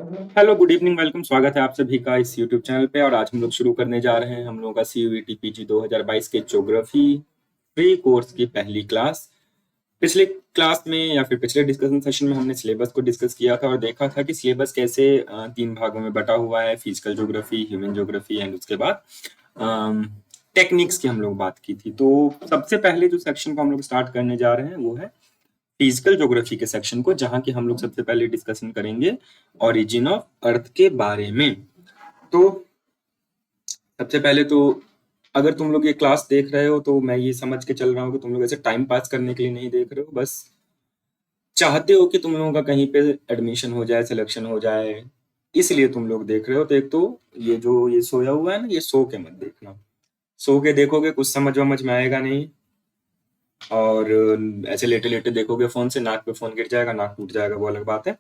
Hello, good evening, welcome. स्वागत है आप सभी का इस यूट्यूब चैनल पे। और आज हम लोग शुरू करने जा रहे हैं हम लोगों का CUET PG 2022 के ज्योग्राफी प्री कोर्स की पहली क्लास। पिछले क्लास में या फिर पिछले डिस्कशन सेशन में हमने सिलेबस को डिस्कस किया था और देखा था कि सिलेबस कैसे तीन भागों में बटा हुआ है: physical geography, human geography and उसके बाद टेक्निक्स की हम लोग बात की थी। तो सबसे पहले जो सेक्शन को हम लोग स्टार्ट करने जा रहे हैं वो है फिजिकल ज्योग्राफी के सेक्शन को, जहां की हम लोग सबसे पहले डिस्कशन करेंगे ओरिजिन ऑफ अर्थ के बारे में। तो सबसे पहले तो अगर तुम लोग ये क्लास देख रहे हो तो मैं ये समझ के चल रहा हूँ कि तुम लोग ऐसे टाइम पास करने के लिए नहीं देख रहे हो, बस चाहते हो कि तुम लोगों का कहीं पे एडमिशन हो जाए, सिलेक्शन हो जाए, इसलिए तुम लोग देख रहे हो। तो एक तो ये जो ये सोया हुआ है ना, ये सो के मत देखना। सो के देखोगे कुछ समझ वमझ में आएगा नहीं, और ऐसे लेटे लेटे देखोगे फोन से, नाक पे फोन गिर जाएगा, नाक टूट जाएगा, वो अलग बात है।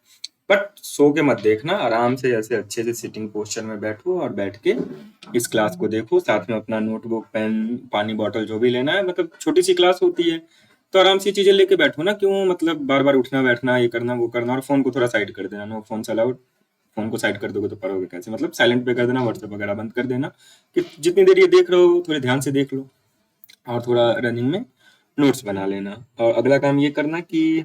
बट सो के मत देखना, आराम से ऐसे अच्छे से सिटिंग पोस्चर में बैठो और बैठ के इस क्लास को देखो। साथ में अपना नोटबुक, पेन, पानी बॉटल जो भी लेना है, मतलब छोटी सी क्लास होती है तो आराम से चीजें लेके बैठो ना। क्यों मतलब बार बार उठना बैठना, ये करना वो करना। और फोन को थोड़ा साइड कर देना, नो फोन अलाउड। फोन को साइड कर दोगे तो पढ़ोगे कैसे? मतलब साइलेंट पे कर देना, व्हाट्सएप वगैरह बंद कर देना कि जितनी देर ये देख रहे हो थोड़े ध्यान से देख लो। और थोड़ा रनिंग में नोट्स बना लेना। और अगला काम ये करना कि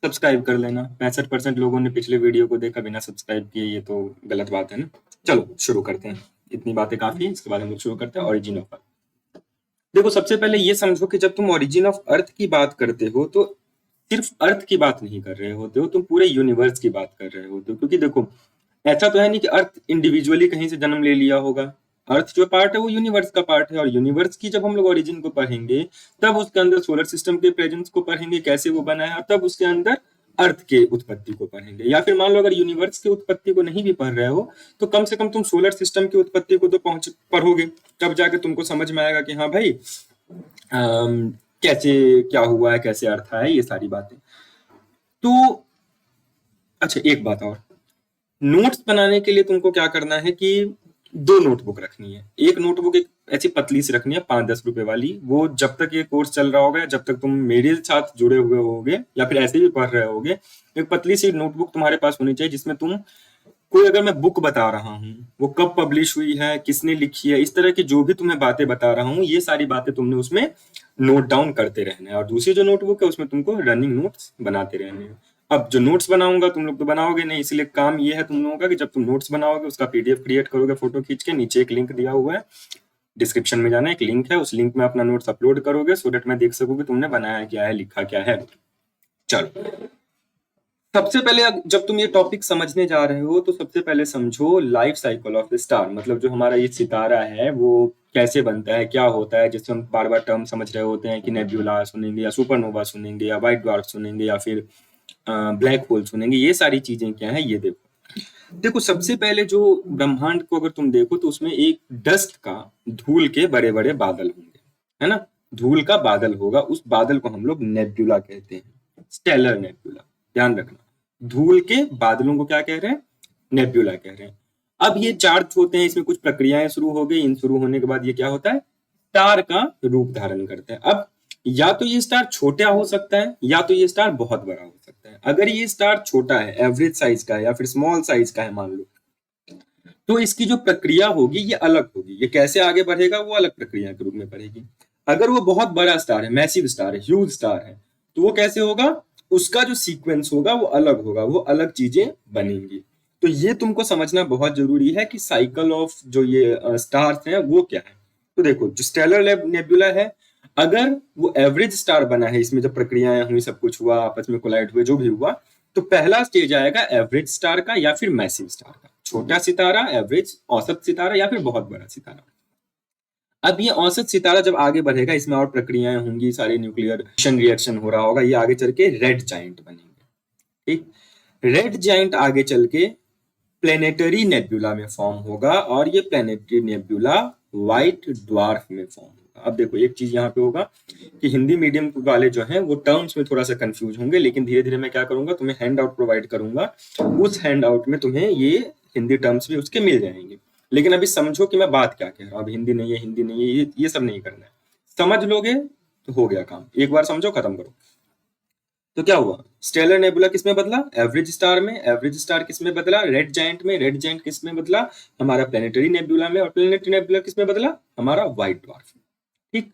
सब्सक्राइब कर लेना। 65% लोगों ने पिछले वीडियो को देखा बिना सब्सक्राइब किए, ये तो गलत बात है ना। चलो शुरू करते हैं, इतनी बातें काफी है। इसके बाद हम लोग शुरू करते हैं ओरिजिन ऑफ अर्थ। देखो, सबसे पहले ये समझो कि जब तुम ओरिजिन ऑफ अर्थ की बात करते हो तो सिर्फ अर्थ की बात नहीं कर रहे होते हो, तुम पूरे यूनिवर्स की बात कर रहे होते हो। क्योंकि देखो, ऐसा तो है नहीं कि अर्थ इंडिविजुअली कहीं से जन्म ले लिया होगा। अर्थ जो पार्ट है वो यूनिवर्स का पार्ट है, और यूनिवर्स की जब हम लोग ओरिजिन को पढ़ेंगे तब उसके अंदर सोलर सिस्टम के प्रेजेंस को पढ़ेंगे, कैसे वो बना है, और तब उसके अंदर अर्थ के उत्पत्ति को पढ़ेंगे। या फिर मान लो अगर यूनिवर्स के उत्पत्ति को नहीं भी पढ़ रहे हो तो कम से कम तुम सोलर सिस्टम की उत्पत्ति को तो पढ़ोगे। तब जाके तुमको समझ में आएगा कि हाँ भाई, कैसे क्या हुआ है, कैसे अर्थ आया, ये सारी बातें। तो अच्छा, एक बात और, नोट्स बनाने के लिए तुमको क्या करना है कि दो नोटबुक रखनी है। एक नोटबुक एक ऐसी पतली सी रखनी है, 5-10 रुपए वाली। वो जब तक ये कोर्स चल रहा होगा, जब तक तुम मेरे साथ जुड़े हुए होगे या फिर ऐसे भी पढ़ रहे होगे, एक पतली सी नोटबुक तुम्हारे पास होनी चाहिए जिसमें तुम कोई अगर मैं बुक बता रहा हूँ, वो कब पब्लिश हुई है, किसने लिखी है, इस तरह की जो भी तुम्हें बातें बता रहा हूँ, ये सारी बातें तुमने उसमें नोट डाउन करते रहना है। और दूसरी जो नोटबुक है उसमें तुमको रनिंग नोट्स बनाते रहने हैं। अब जो नोट्स बनाऊंगा तुम लोग तो बनाओगे नहीं, इसलिए काम ये है तुम लोगों का कि जब तुम नोट्स बनाओगे उसका PDF क्रिएट करोगे फोटो खींच के, नीचे एक लिंक दिया हुआ है, डिस्क्रिप्शन में जाना, एक लिंक है, उस लिंक में अपना नोट्स अपलोड करोगे सो डेट मैं देख सकूँ कि तुमने बनाया क्या है, लिखा क्या है। चलो, सबसे पहले जब तुम ये टॉपिक समझने जा रहे हो तो सबसे पहले समझो life cycle of the star. मतलब जो हमारा ये सितारा है वो कैसे बनता है, क्या होता है, जिससे हम बार बार टर्म समझ रहे होते हैं कि नेब्यूला सुनेंगे या सुपरनोवा सुनेंगे या व्हाइट ड्वार्फ सुनेंगे या फिर ब्लैक होल सुनेंगे। ये सारी चीजें क्या है ये देखो। देखो, सबसे पहले जो ब्रह्मांड को अगर तुम देखो तो उसमें एक डस्ट का, धूल के बड़े बड़े बादल होंगे, है ना। धूल का बादल होगा, उस बादल को हम लोग नेब्यूला कहते हैं, स्टेलर नेब्यूला। ध्यान रखना, धूल के बादलों को क्या कह रहे हैं? नेब्यूला कह रहे हैं। अब ये चार्ज होते हैं, इसमें कुछ प्रक्रियाएं शुरू हो गई, इन शुरू होने के बाद ये क्या होता है? स्टार का रूप धारण करते हैं। अब या तो ये स्टार छोटा हो सकता है या तो ये स्टार बहुत बड़ा हो सकता है। अगर ये स्टार छोटा है, एवरेज साइज का है या फिर स्मॉल साइज का है मान लो, तो इसकी जो प्रक्रिया होगी ये अलग होगी। ये कैसे आगे बढ़ेगा वो अलग प्रक्रिया के रूप में बढ़ेगी। अगर वो बहुत बड़ा स्टार है, मैसिव स्टार है, ह्यूज स्टार है, तो वो कैसे होगा? उसका जो सीक्वेंस होगा वो अलग होगा, वो अलग चीजें बनेंगी। तो ये तुमको समझना बहुत जरूरी है कि साइकिल ऑफ जो ये स्टार्स हैं वो क्या है। तो देखो, जो स्टेलर नेबुला है, अगर वो एवरेज स्टार बना है, इसमें जब प्रक्रियाएं हुई, सब कुछ हुआ, आपस में कोलाइड हुए, जो भी हुआ, तो पहला स्टेज आएगा एवरेज स्टार का या फिर मैसिव स्टार का। छोटा सितारा, एवरेज, औसत सितारा या फिर बहुत बड़ा सितारा। अब ये औसत सितारा जब आगे बढ़ेगा, इसमें और प्रक्रियाएं होंगी, सारे न्यूक्लियर फिशन रिएक्शन हो रहा होगा, ये आगे चल के रेड जाइंट बनेंगे। ठीक, रेड जाइंट आगे चल के प्लेनेटरी नेब्यूला में फॉर्म होगा, और ये प्लेनेटरी नेब्यूला व्हाइट ड्वार्फ में फॉर्म होगा। अब देखो, एक चीज यहाँ पे होगा कि हिंदी मीडियम वाले जो हैं वो टर्म्स में थोड़ा सा कंफ्यूज होंगे, लेकिन धीरे धीरे मैं क्या करूंगा, तुम्हें हैंड आउट प्रोवाइड करूंगा। उस हैंड आउट में तुम्हें ये हिंदी टर्म्स भी उसके मिल जाएंगे। लेकिन अभी समझो कि मैं बात क्या कह रहा हूँ। अब हिंदी नहीं है, हिंदी नहीं है, ये सब नहीं करना है। समझ लोगे तो हो गया काम, एक बार समझो खत्म करो। तो क्या हुआ, स्टेलर नेबुला किस में बदला, एवरेज स्टार में, एवरेज स्टार किस में बदला, रेड जायंट में, रेड जायंट किस में बदला, हमारा प्लेनेटरी नेबुला में, और प्लेनेटरी नेबुला किस में बदला, हमारा व्हाइट ड्वार्फ में। ठीक,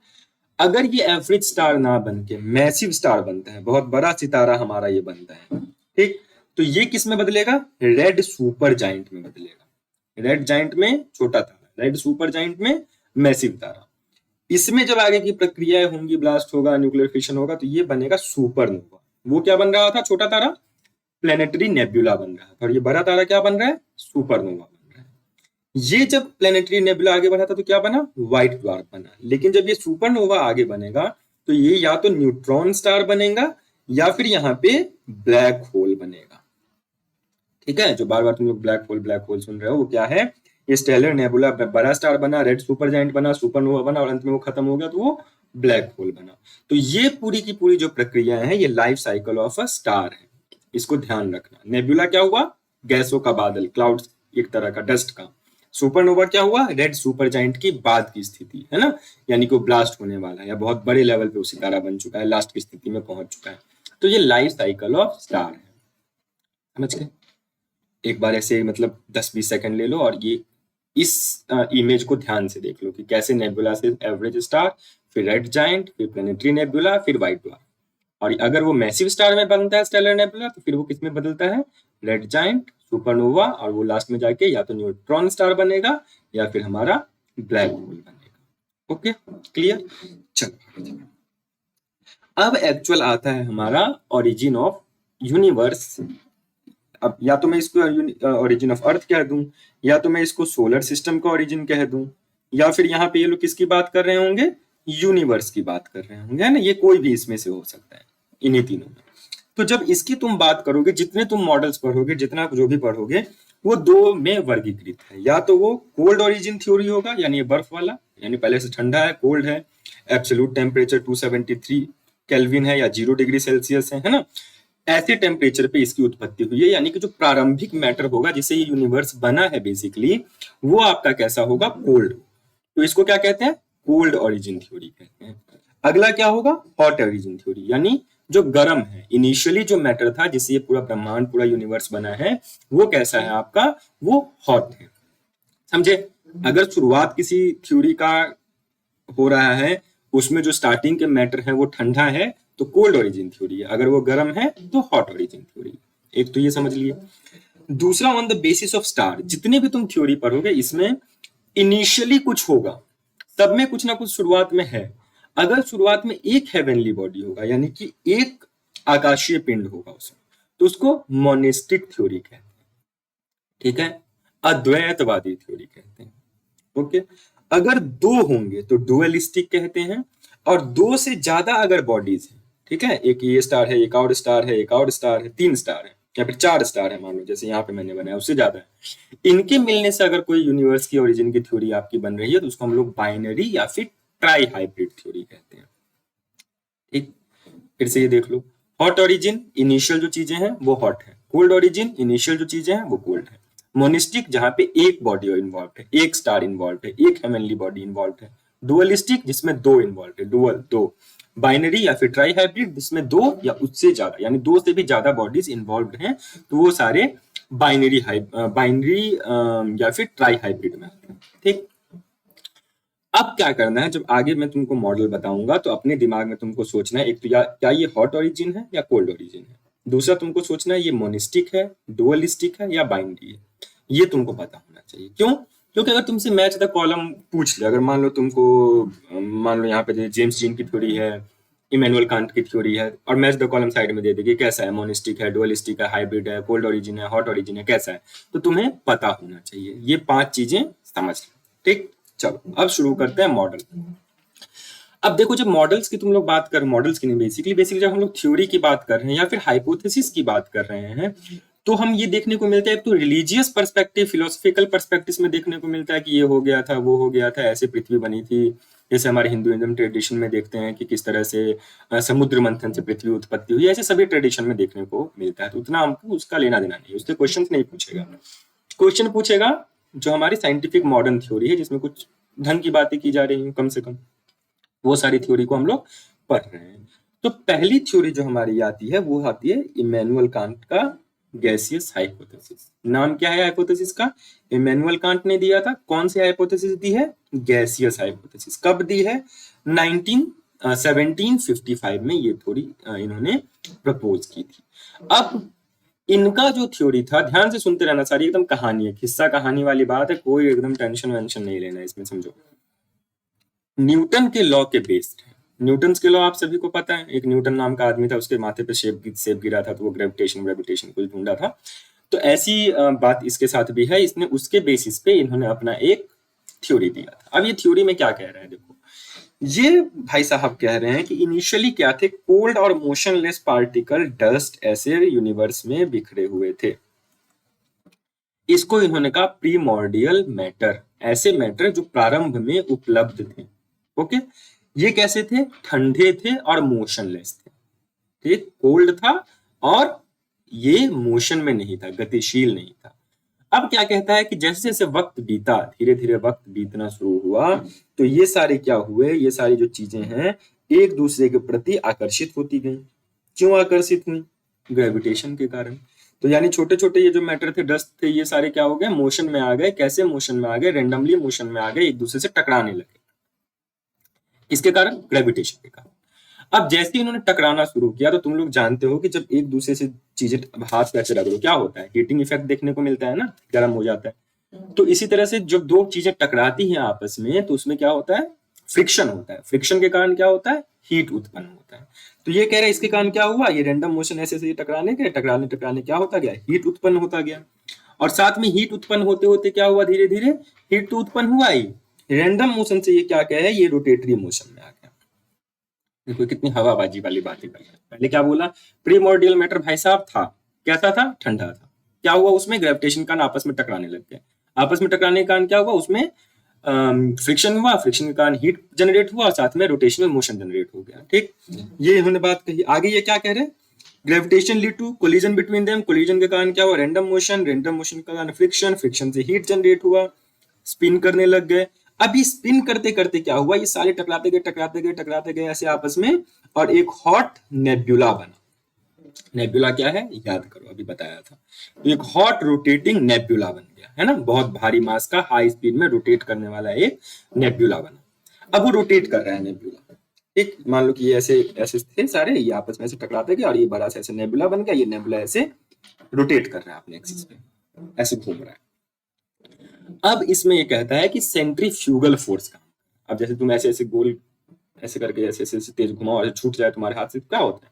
अगर ये एवरेज स्टार ना बन के मैसिव स्टार बनता है, बहुत बड़ा सितारा हमारा ये बनता है, ठीक, तो ये किस में बदलेगा, रेड सुपर जायंट में बदलेगा। रेड जायंट में छोटा तारा, रेड सुपर जायंट में मैसिव तारा। इसमें जब आगे की प्रक्रियाएं होंगी, ब्लास्ट होगा, न्यूक्लियर फिशन होगा, तो ये बनेगा सुपरनोवा। वो क्या बन रहा था, छोटा तारा प्लेनेटरी नेबुला बन रहा है, और ये बड़ा तारा क्या बन रहा है, सुपरनोवा बन रहा है। ये जब प्लेनेटरी नेबुला आगे बढ़ा था तो क्या बना, व्हाइट ड्वार्फ बना। लेकिन जब ये सुपरनोवा आगे बनेगा तो ये या तो न्यूट्रॉन स्टार बनेगा या फिर यहाँ पे ब्लैक होल बनेगा। ठीक है, जो बार बार तुम लोग ब्लैक होल सुन रहे हो, वो क्या है, ये स्टेलर नेबुला बड़ा स्टार बना, रेड सुपर जायंट बना, सुपरनोवा बना, और अंत में वो खत्म हो गया तो वो ब्लैक होल बना। तो ये पूरी की पूरी जो प्रक्रिया है, ये life cycle of a star है, इसको ध्यान रखना। नेबुला क्या हुआ, गैसों का बादल, क्लाउड्स, एक तरह का डस्ट का। सुपरनोवा क्या हुआ, रेड सुपर जायंट की बाद की स्थिति है ना, यानी कि वो ब्लास्ट होने वाला है या बहुत बड़े लेवल पे वो सितारा बन चुका है, लास्ट की स्थिति में पहुंच चुका है। तो ये लाइफ साइकिल ऑफ स्टार है, समझ गए। एक बार ऐसे मतलब 10-20 सेकंड ले लो और ये इस इमेज को ध्यान से देख लो कि कैसे नेबुला से एवरेज स्टार, फिर रेड जायंट, फिर प्लेनेटरी नेबुला, फिर व्हाइट ड्वार्फ। और अगर वो मैसिव स्टार में बनता है स्टेलर नेबुला, तो फिर वो किस में बदलता है, रेड जायंट, सुपरनोवा, और वो लास्ट में जाके या तो न्यूट्रॉन स्टार बनेगा या फिर हमारा ब्लैक होल बनेगा। Okay, clear. चलो अब एक्चुअल आता है हमारा ओरिजिन ऑफ यूनिवर्स। अब या तो मैं इसको ओरिजिन ऑफ अर्थ कह दूं, या तो मैं इसको सोलर सिस्टम का ओरिजिन कह दूं, या फिर यहाँ पे ये लोग किसकी बात कर रहे होंगे, यूनिवर्स की बात कर रहे होंगे, है ना, ये कोई भी इसमें से हो सकता है, इन्हीं तीनों में। तो जब इसकी तुम बात करोगे, जितने तुम मॉडल्स पढ़ोगे, जितना जो भी पढ़ोगे, वो दो में वर्गीकृत है। या तो वो कोल्ड ओरिजिन थ्योरी होगा, यानी ये बर्फ वाला, यानी पहले से ठंडा है, कोल्ड है, एब्सोल्यूट टेम्परेचर 273 केल्विन है या 0 डिग्री सेल्सियस है ना, ऐसे टेम्परेचर पे इसकी उत्पत्ति हुई है। यानी कि जो प्रारंभिक मैटर होगा जिससे ये यूनिवर्स बना है बेसिकली, वो आपका कैसा होगा, कोल्ड। तो इसको क्या कहते हैं, कोल्ड ओरिजिन थ्योरी कहते हैं। अगला क्या होगा, हॉट ओरिजिन थ्योरी, यानी जो गर्म है, इनिशियली जो मैटर था जिससे ये पूरा ब्रह्मांड, पूरा यूनिवर्स बना है, वो कैसा है आपका, वो हॉट है। समझे, अगर शुरुआत किसी थ्योरी का हो रहा है, उसमें जो स्टार्टिंग के मैटर है वो ठंडा है, तो कोल्ड ओरिजिन थ्योरी है। अगर वो गर्म है तो हॉट ओरिजिन थ्योरी। एक तो ये समझ लिए। दूसरा, on the basis of star, जितने भी तुम थ्योरी पढ़ोगे इसमें इनिशियली कुछ होगा, सब में कुछ ना कुछ शुरुआत में है। अगर शुरुआत में एक हेवनली बॉडी होगा, यानी कि एक आकाशीय पिंड होगा उसमें, तो उसको मोनिस्टिक थ्योरी कहते हैं। ठीक है, अद्वैतवादी थ्योरी कहते हैं। ओके, अगर दो होंगे तो डुअलिस्टिक कहते हैं, और दो से ज्यादा अगर बॉडीज हैं, ठीक है, एक ये स्टार है, एक और स्टार है, एक और स्टार है, 3 स्टार है, या फिर 4 स्टार है, मान लो जैसे यहाँ पे मैंने बनाया, उससे ज्यादा है, इनके मिलने से अगर कोई यूनिवर्स की ओरिजिन की थ्योरी आपकी बन रही है, तो उसको हम लोग बाइनरी या फिर ट्राई हाइब्रिड थ्योरी कहते हैं। ठीक, फिर से ये देख लो, हॉट ओरिजिन, इनिशियल जो चीजें हैं वो हॉट है, कोल्ड ओरिजिन, इनिशियल जो चीजें हैं वो कोल्ड है, मोनिस्टिक जहां पे एक बॉडी इन्वॉल्व है, एक स्टार इन्वॉल्व है, एक हेवनली बॉडी इन्वॉल्व है, डुअलिस्टिक जिसमें दो इन्वॉल्व है, डुअल दो, बाइनरी या फिर ट्राई हाइब्रिड जिसमें दो या उससे ज्यादा, यानी दो से भी ज्यादा बॉडीज इन्वॉल्व हैं, तो वो सारे बाइनरी या फिर ट्राई हाइब्रिड में आते हैं। ठीक, अब क्या करना है, जब आगे मैं तुमको मॉडल बताऊंगा तो अपने दिमाग में तुमको सोचना है, एक तो क्या ये हॉट ओरिजिन है या कोल्ड ओरिजिन है, दूसरा तुमको सोचना है ये मोनिस्टिक है, डुअलिस्टिक है या बाइनरी है। ये तुमको पता होना चाहिए। क्यों, क्योंकि अगर तुमसे मैच द कॉलम पूछ ले, अगर मान लो तुमको, मान लो यहाँ पे जेम्स जीन की थ्योरी है, इमैनुअल कांट की थ्योरी है, और मैच द कॉलम साइड में दे देगी कैसा है, मोनिस्टिक है, डुअलिस्टिक है, हाइब्रिड है, कोल्ड ओरिजिन है, हॉट ओरिजिन है, कैसा है, तो तुम्हें पता होना चाहिए। ये 5 चीजें समझ लो। ठीक, चलो अब शुरू करते हैं मॉडल। अब देखो, जब मॉडल्स की तुम लोग बात कर, मॉडल्स की नहीं, बेसिकली जब हम लोग थ्योरी की बात कर रहे हैं या फिर हाइपोथेसिस की बात कर रहे हैं, तो हम ये देखने को मिलता है, एक तो रिलीजियस पर्सपेक्टिव, फिलोसफिकल पर्सपेक्टिव में देखने को मिलता है कि ये हो गया था, वो हो गया था, ऐसे पृथ्वी बनी थी। जैसे हमारे हिंदुइज्म ट्रेडिशन में देखते हैं कि किस तरह से समुद्र मंथन से पृथ्वी उत्पत्ति हुई, ऐसे सभी ट्रेडिशन में देखने को मिलता है। तो उतना हमको उसका लेना देना नहीं, उससे क्वेश्चन नहीं पूछेगा। क्वेश्चन पूछेगा जो हमारी साइंटिफिक मॉडर्न थ्योरी है, जिसमें कुछ ढंग की बातें की जा रही हैं कम से कम, वो सारी थ्योरी को हम लोग पढ़ रहे हैं। तो पहली थ्योरी जो हमारी आती है वो आती है इमैनुअल कांट का गैसियस हाइपोथेसिस। नाम क्या है हाइपोथेसिस का? इमैनुअल कांट ने दिया था। कौन सी हाइपोथेसिस दी है? Gaseous hypothesis. कब दी है? 1755 में ये थ्योरी इन्होंने प्रपोज की थी। अब इनका जो थ्योरी था, ध्यान से सुनते रहना, सारी एकदम कहानी है, किस्सा कहानी वाली बात है, कोई एकदम टेंशन वेंशन नहीं लेना इसमें, समझो। न्यूटन के लॉ के बेस्ड है। न्यूटन के लॉ आप सभी को पता है। एक न्यूटन नाम का आदमी था, उसके माथे पे सेब गिरा था, तो वो ग्रेविटेशन कुछ ढूंढा था। तो ऐसी बात इसके साथ भी है। इसने उसके बेसिस पे इन्होंने अपना एक थ्योरी दिया था। अब ये थ्योरी में क्या कह रहा है, देखो, ये भाई साहब कह रहे हैं कि इनिशियली क्या थे, कोल्ड और मोशनलेस पार्टिकल डस्ट ऐसे यूनिवर्स में बिखरे हुए थे। इसको इन्होंने कहा प्रीमॉर्डियल मैटर, ऐसे मैटर जो प्रारंभ में उपलब्ध थे। ओके, ये कैसे थे? ठंडे थे और मोशनलेस थे। ठीक, कोल्ड था और ये मोशन में नहीं था, गतिशील नहीं था। अब क्या कहता है कि जैसे जैसे वक्त बीता, धीरे धीरे वक्त बीतना शुरू हुआ, तो ये सारे क्या हुए, ये सारी जो चीजें हैं एक दूसरे के प्रति आकर्षित होती गई। क्यों आकर्षित हुई? ग्रेविटेशन के कारण। तो यानी छोटे छोटे ये जो मैटर थे, डस्ट थे, ये सारे क्या हो गए? मोशन में आ गए। कैसे मोशन में आ गए? रेंडमली मोशन में आ गए, एक दूसरे से टकराने लगे। किसके कारण? ग्रेविटेशन के कारण। अब जैसे ही इन्होंने टकराना शुरू किया, तो तुम लोग जानते हो कि जब एक दूसरे से चीजें हाथ पैसे रगड़ो, क्या होता है? हीटिंग इफेक्ट देखने को मिलता है ना, गर्म हो जाता है। तो इसी तरह से जब दो चीजें टकराती हैं आपस में, तो उसमें क्या होता है? फ्रिक्शन होता है। फ्रिक्शन के कारण क्या होता है? हीट उत्पन्न होता है। तो ये कह रहे हैं इसके कारण क्या हुआ? ये रैंडम मोशन ऐसे ऐसे टकराने के टकराने टकराने क्या होता गया? हीट उत्पन्न होता गया। और साथ में हीट उत्पन्न होते होते क्या हुआ? धीरे धीरे हीट तो उत्पन्न हुआ ही, रैंडम मोशन से ये क्या कह है? ये रोटेटरी मोशन में आ गया। देखो कितनी हवाबाजी वाली बातें कर रहे हैं। पहले क्या बोला? प्रीमॉर्डियल मैटर भाई साहब था, कैसा था? ठंडा था। क्या हुआ उसमें? ग्रेविटेशन का आपस में टकराने लग गए। आपस में टकराने के कारण क्या हुआ? उसमें फ्रिक्शन हुआ, फ्रिक्शन के कारण हीट जनरेट हुआ, साथ में रोटेशनल मोशन जनरेट हो गया। ठीक, ये इन्होंने बात कही। आगे ये क्या कह रहे हैं? Gravitation lead to collision between them. Collision के कारण क्या हुआ? रैंडम मोशन, रैंडम मोशन के कारण फ्रिक्शन, फ्रिक्शन से हीट जनरेट हुआ, स्पिन करने लग गए। अभी स्पिन करते करते क्या हुआ? ये सारे टकराते गए टकराते गए टकराते गए ऐसे आपस में, और एक हॉट नेब्युला बना। नेब्युला क्या है? याद करो, अभी बताया था। तो एक हॉट रोटेटिंग नेब्युला बन गया, है ना? बहुत भारी मास का, हाई स्पीड में रोटेट करने वाला एक नेब्युला बना। अब वो रोटेट कर रहा है नेब्युला। ठीक, मान लो कि ये ऐसे ऐसे थे सारे, ये आपस में ऐसे टकराते गए और ये बड़ा सा ऐसे नेबुला बन गया। ये नेबुला ऐसे रोटेट कर रहा है अपने एक्सिस पे, ऐसे घूम रहा है। अब इसमें ये कहता है कि सेंट्रीफ्यूगल फोर्स का, अब जैसे तुम ऐसे ऐसे गोल ऐसे करके ऐसे ऐसे तेज घुमाओ और छूट जाए तुम्हारे हाथ से, क्या होता है?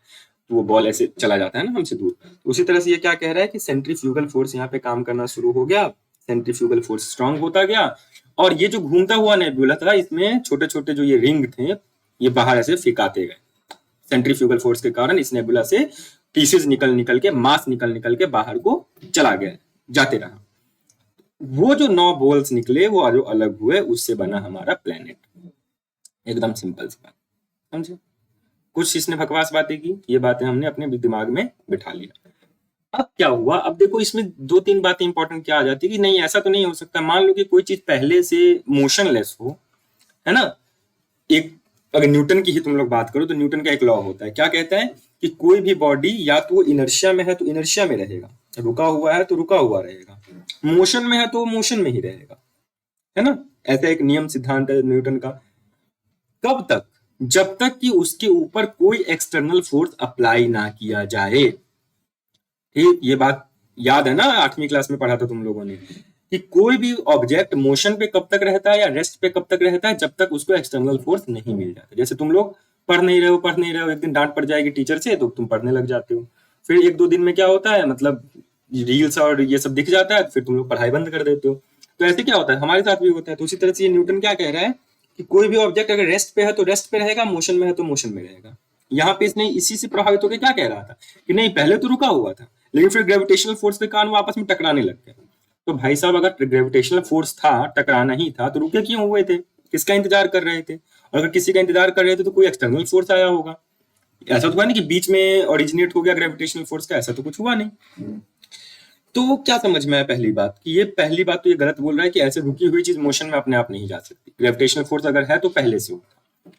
तो वो बॉल ऐसे चला जाता है ना हमसे दूर। तो उसी तरह से ये क्या कह रहा है कि सेंट्रीफ्यूगल फोर्स यहाँ पे काम करना शुरू हो गया। सेंट्रीफ्यूगल फोर्स स्ट्रांग होता गया, और ये जो घूमता हुआ नेबुला था, इसमें छोटे छोटे जो ये रिंग थे, ये बाहर ऐसे फेंकाते गए। सेंट्रीफ्यूगल फोर्स के कारण इस नेबुला से पीसेस निकल निकल के, मास निकल निकल के बाहर को चला गया, जाते रहा। वो जो 9 बॉल्स निकले, वो जो अलग हुए, उससे बना हमारा प्लेनेट। एकदम सिंपल सी बात, समझे? कुछ इसने बकवास बातें की, ये बातें हमने अपने दिमाग में बिठा लिया। अब क्या हुआ? अब देखो इसमें 2-3 बातें इंपॉर्टेंट क्या आ जाती है कि नहीं ऐसा तो नहीं हो सकता। मान लो कि कोई चीज पहले से मोशनलेस हो, है ना? एक, अगर न्यूटन की ही तुम लोग बात करो, तो न्यूटन का एक लॉ होता है, क्या कहता है कि कोई भी बॉडी या तो इनर्शिया में है तो इनर्शिया में रहेगा, रुका हुआ है तो रुका हुआ रहेगा, मोशन में है तो मोशन में ही रहेगा, है ना? ऐसा एक नियम सिद्धांत है न्यूटन का। कब तक? जब तक कि उसके ऊपर कोई एक्सटर्नल फोर्स अप्लाई ना किया जाए। ठीक, ये बात याद है ना, 8वीं क्लास में पढ़ा था तुम लोगों ने कि कोई भी ऑब्जेक्ट मोशन पे कब तक रहता है या रेस्ट पे कब तक रहता है? जब तक उसको एक्सटर्नल फोर्स नहीं मिल जाता। जैसे तुम लोग पढ़ नहीं रहे हो, एक दिन डांट पड़ जाएगी टीचर से, तो तुम पढ़ने लग जाते हो। फिर 1-2 दिन में क्या होता है, मतलब रील्स और ये सब दिख जाता है, फिर तुम लोग पढ़ाई बंद कर देते हो। तो ऐसे क्या होता है? हमारे साथ भी होता है। तो उसी तरह से ये न्यूटन क्या कह रहा है कि कोई भी ऑब्जेक्ट अगर रेस्ट पे है तो रेस्ट पे रहेगा, मोशन में है तो मोशन में रहेगा। यहाँ पे इसने इसी से प्रभावित होकर क्या कह रहा था कि नहीं, पहले तो रुका हुआ था, लेकिन फिर ग्रेविटेशनल फोर्स के कारण वो आपस में टकराने लग गए। तो भाई साहब, अगर ग्रेविटेशनल फोर्स था, टकराना ही था, तो रुके क्यों हुए थे? किसका इंतजार कर रहे थे? और अगर किसी का इंतजार कर रहे थे तो कोई एक्सटर्नल फोर्स आया होगा। ऐसा तो हुआ नहीं कि बीच में ओरिजिनेट हो गया ग्रेविटेशनल फोर्स का, ऐसा तो कुछ हुआ नहीं। तो क्या समझ में आया? पहली बात कि ये पहली बात तो ये गलत बोल रहा है कि ऐसे रुकी हुई चीज मोशन में अपने आप नहीं जा सकती। ग्रेविटेशनल फोर्स अगर है तो पहले से होगा।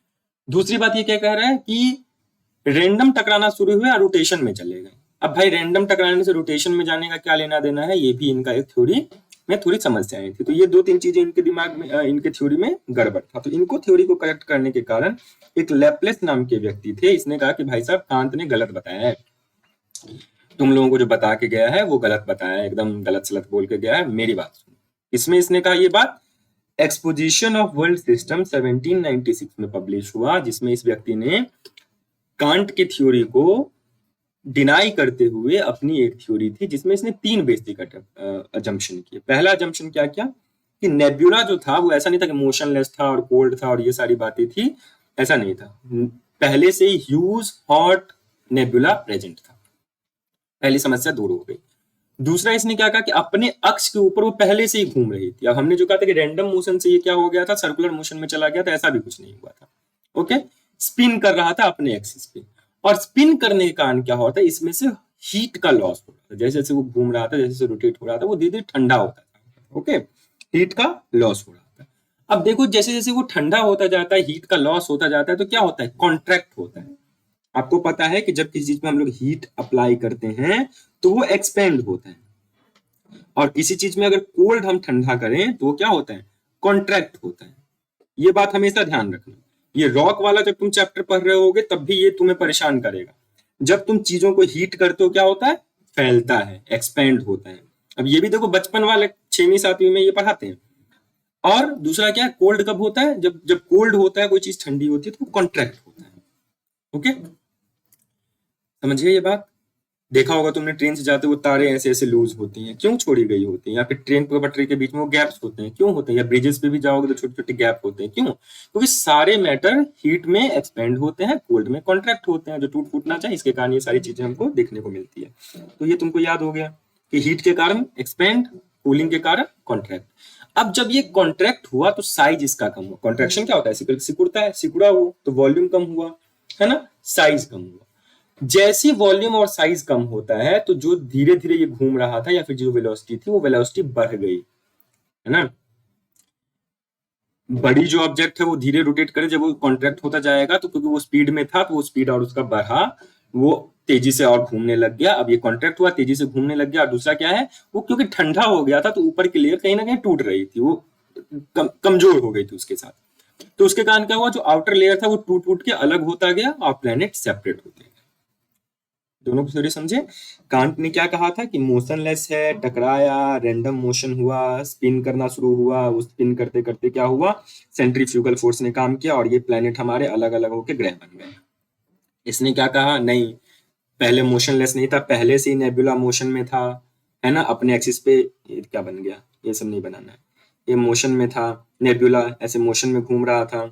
दूसरी बात ये क्या कह रहा है कि रेंडम टकराना शुरू हुए और रोटेशन में चले गए। अब भाई रैंडम टकराने से रोटेशन में जाने का क्या लेना देना है, ये भी इनका एक थ्योरी में थोड़ी समस्याएं थी। तो ये दो तीन चीजें इनके दिमाग में इनके थ्योरी में गड़बड़ था। तो इनको थ्योरी को करेक्ट करने के कारण एक लैपलेस नाम के व्यक्ति थे, इसने कहा कि भाई साहब कांत ने गलत बताया है, तुम लोगों को जो बता के गया है वो गलत बताया है, एकदम गलत सलत बोल के गया है, मेरी बात सुनो। इसमें इसने कहा ये बात एक्सपोजिशन ऑफ वर्ल्ड सिस्टम 1796 में पब्लिश हुआ, जिसमें इस व्यक्ति ने कांट की थ्योरी को डिनाई करते हुए अपनी एक थ्योरी थी जिसमें इसने तीन बेसिक अजम्पशन किए। पहला अजम्पशन क्या किया कि नेब्यूला जो था वो ऐसा नहीं था कि मोशनलेस था और कोल्ड था और ये सारी बातें थी, ऐसा नहीं था, पहले से ही ह्यूज हॉट नेब्यूला प्रेजेंट था, पहली समस्या दूर हो गई। दूसरा इसने क्या कहा कि अपने अक्ष के ऊपर वो पहले से ही घूम रही थी। अब हमने जो कहा था कि रैंडम मोशन से ये क्या हो गया था, सर्कुलर मोशन में चला गया था, ऐसा भी कुछ नहीं हुआ था। ओके, स्पिन कर रहा था अपने एक्सिस पे, और स्पिन करने के कारण क्या होता है, इसमें से हीट का लॉस हो रहा था, जैसे जैसे वो घूम रहा था, जैसे जैसे रोटेट हो रहा था, वो धीरे धीरे ठंडा होता था। ओके, हीट का लॉस हो रहा था। अब देखो जैसे जैसे वो ठंडा होता जाता है, हीट का लॉस होता जाता है, तो क्या होता है, कॉन्ट्रैक्ट होता है। आपको पता है कि जब किसी चीज में हम लोग हीट अप्लाई करते हैं तो वो एक्सपेंड होता है, और किसी चीज में अगर कोल्ड हम ठंडा करें तो वो क्या होता है, कॉन्ट्रैक्ट होता है। ये बात हमेशा ध्यान रखना। ये रॉक वाला जब तुम चैप्टर पढ़ रहे होगे तब भी ये तुम्हें परेशान करेगा। जब तुम चीजों को हीट करते हो क्या होता है, फैलता है, एक्सपेंड होता है। अब ये भी देखो बचपन वाले 6वीं 7वीं में ये पढ़ाते हैं। और दूसरा क्या है, कोल्ड कब होता है, जब जब कोल्ड होता है, कोई चीज ठंडी होती है तो वो कॉन्ट्रैक्ट होता है। ओके, समझिए ये बात। देखा होगा तुमने ट्रेन से जाते हुए तारे ऐसे ऐसे लूज होती हैं, क्यों छोड़ी गई होती हैं, या फिर ट्रेन पर पटरी के बीच में वो गैप्स होते हैं, क्यों होते हैं, या ब्रिजेस पे भी जाओगे तो छोटे छोटे गैप होते हैं, क्यों, क्योंकि सारे मैटर हीट में एक्सपेंड होते हैं, कोल्ड में कॉन्ट्रैक्ट होते हैं, जो टूट फूटना चाहिए इसके कारण ये सारी चीजें हमको देखने को मिलती है। तो ये तुमको याद हो गया कि हीट के कारण एक्सपेंड, कूलिंग के कारण कॉन्ट्रैक्ट। अब जब ये कॉन्ट्रैक्ट हुआ तो साइज इसका कम हुआ। कॉन्ट्रैक्शन क्या होता है, सिकुड़ता है, सिकुड़ा हुआ तो वॉल्यूम कम हुआ, है ना, साइज कम हुआ। जैसी वॉल्यूम और साइज कम होता है तो जो धीरे धीरे ये घूम रहा था या फिर जो वेलोसिटी थी वो वेलोसिटी बढ़ गई, है ना। बड़ी जो ऑब्जेक्ट है वो धीरे रोटेट करे, जब वो कॉन्ट्रैक्ट होता जाएगा तो क्योंकि वो स्पीड में था तो वो स्पीड और उसका बढ़ा, वो तेजी से और घूमने लग गया। अब ये कॉन्ट्रैक्ट हुआ, तेजी से घूमने लग गया। और दूसरा क्या है, वो क्योंकि ठंडा हो गया था तो ऊपर की लेयर कहीं ना कहीं टूट रही थी, वो कमजोर हो गई थी उसके साथ। तो उसके कारण क्या हुआ, जो आउटर लेयर था वो टूट टूट के अलग होता गया और प्लेनेट सेपरेट होते गए। दोनों की थ्योरी समझे। कांट ने क्या कहा था कि मोशनलेस है, टकराया, रैंडम मोशन हुआ, स्पिन करना शुरू हुआ, उस स्पिन करते करते क्या हुआ, सेंट्रीफ्यूगल फोर्स ने काम किया और ये प्लेनेट हमारे अलग अलग होकर ग्रह बन गए। इसने क्या कहा, नहीं पहले मोशनलेस नहीं था, पहले से ही नेबुला मोशन में था, है ना, अपने एक्सिस पे। ये क्या बन गया, ये सब नहीं बनाना है, ये मोशन में था, नेबुला ऐसे मोशन में घूम रहा था।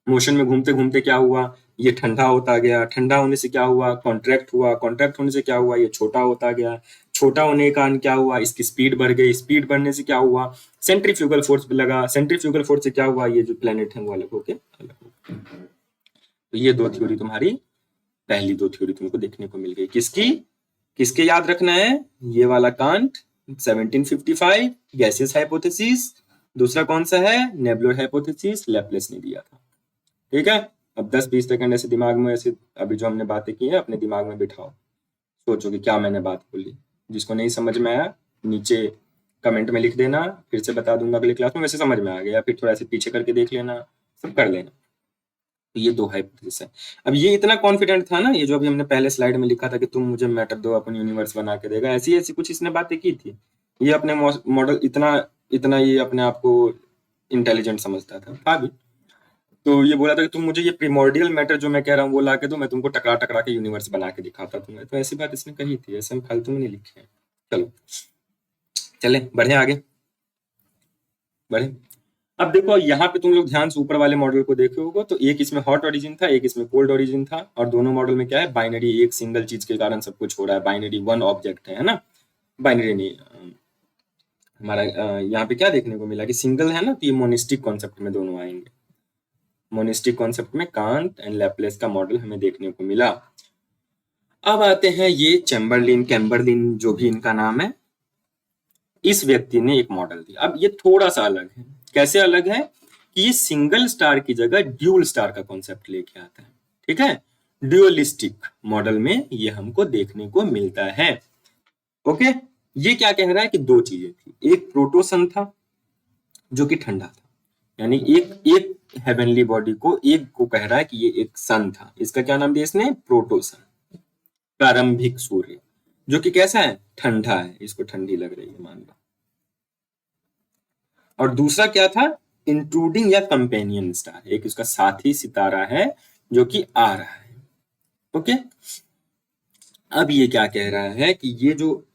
मोशन में घूमते घूमते क्या हुआ, ये ठंडा होता गया, ठंडा होने से क्या हुआ, कॉन्ट्रैक्ट हुआ, कॉन्ट्रैक्ट होने से क्या हुआ, ये छोटा होता गया, छोटा होने के कारण क्या हुआ, इसकी स्पीड बढ़ गई, स्पीड बढ़ने से क्या हुआ, सेंट्रीफ्यूगल फोर्स लगा, सेंट्रीफ्यूगल फोर्स से क्या हुआ, ये जो प्लेनेट है वो अलग होके अलग हो गए। तो ये दो थ्योरी तुम्हारी, पहली दो थ्योरी तुमको देखने को मिल गई। किसकी, किसके याद रखना है, ये वाला कांट 1755 गैसियस हाइपोथेसिस, दूसरा कौन सा है, नेबुलर हाइपोथेसिस, लैपलेस ने दिया था। ठीक है, अब 10-20 सेकंड ऐसे दिमाग में, ऐसे अभी जो हमने बातें की है अपने दिमाग में बिठाओ, सोचो कि क्या मैंने बात बोली। जिसको नहीं समझ में आया नीचे कमेंट में लिख देना, फिर से बता दूंगा अगले क्लास में, वैसे समझ में आ गया फिर थोड़ा ऐसे पीछे करके देख लेना, सब कर लेना। तो ये दो हाइपोथेसिस है। अब ये इतना कॉन्फिडेंट था ना, ये जो अभी हमने पहले स्लाइड में लिखा था कि तुम मुझे मैटर दो अपन यूनिवर्स बना के देगा, ऐसी ऐसी कुछ इसने बातें की थी। ये अपने मॉडल इतना इतना ये अपने आप को इंटेलिजेंट समझता था भी। तो ये बोला था कि तुम मुझे ये प्रिमोर्डियल मैटर जो मैं कह रहा हूँ वो ला के दो, मैं तुमको टकरा टकरा के यूनिवर्स बना के दिखाता तुम्हें। तो ऐसी बात इसने कही थी, ऐसे हम फालतू में नहीं लिखे हैं। चलो चले बढ़े आगे बढ़े। अब देखो यहाँ पे तुम लोग ध्यान से ऊपर वाले मॉडल को देखे होगा, तो एक इसमें हॉट ओरिजिन था, एक इसमें कोल्ड ओरिजिन था, और दोनों मॉडल में क्या है, बाइनरी, एक सिंगल चीज के कारण सब कुछ हो रहा है, बाइनरी वन ऑब्जेक्ट है ना, बाइनरी नहीं। हमारा यहाँ पे क्या देखने को मिला कि सिंगल है ना, तो ये मोनिस्टिक कॉन्सेप्ट में दोनों आएंगे। मोनिस्टिक कॉन्सेप्ट में कांट एंड लैपलेस का मॉडल हमें देखने को मिला। अब आते हैं ये कैम्बरलिन जो भी इनका नाम है, इस व्यक्ति ने एक मॉडल दिया। अब ये थोड़ा सा अलग है। कैसे अलग है कि ये सिंगल स्टार की जगह ड्यूल स्टार का कॉन्सेप्ट लेके आता है। ठीक है, ड्यूअलिस्टिक मॉडल में ये हमको देखने को मिलता है। ओके, ये क्या कह रहा है कि दो चीजें थी, एक प्रोटोसन था जो कि ठंडा था, यानी एक हेवनली बॉडी को, एक को कह रहा है कि ये एक सन था, इसका क्या नाम दिया इसने, प्रोटोसन, प्रारंभिक सूर्य, जो कि कैसा है, ठंडा है, इसको ठंडी लग रही है मान लो। और दूसरा क्या था, इंट्रूडिंग या कंपेनियन स्टार, एक उसका साथी सितारा है जो कि आ रहा है। ओके, अब ये क्या कह रहा है कि ये जो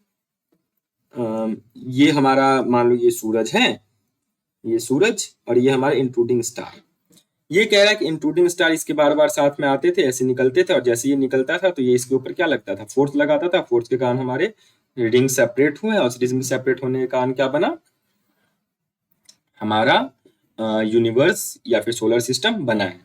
ये हमारा मान लो ये सूरज है, ये सूरज, और ये हमारा इंट्रूडिंग स्टार। ये कह रहा है कि इंट्रूडिंग स्टार इसके बार बार साथ में आते थे, ऐसे निकलते थे, और जैसे ये निकलता था तो ये इसके ऊपर क्या लगता था, फोर्स लगाता था, फोर्स के कारण हमारे रिंग सेपरेट हुए, और रिंग सेपरेट होने के कारण क्या बना, हमारा यूनिवर्स या फिर सोलर सिस्टम बना है।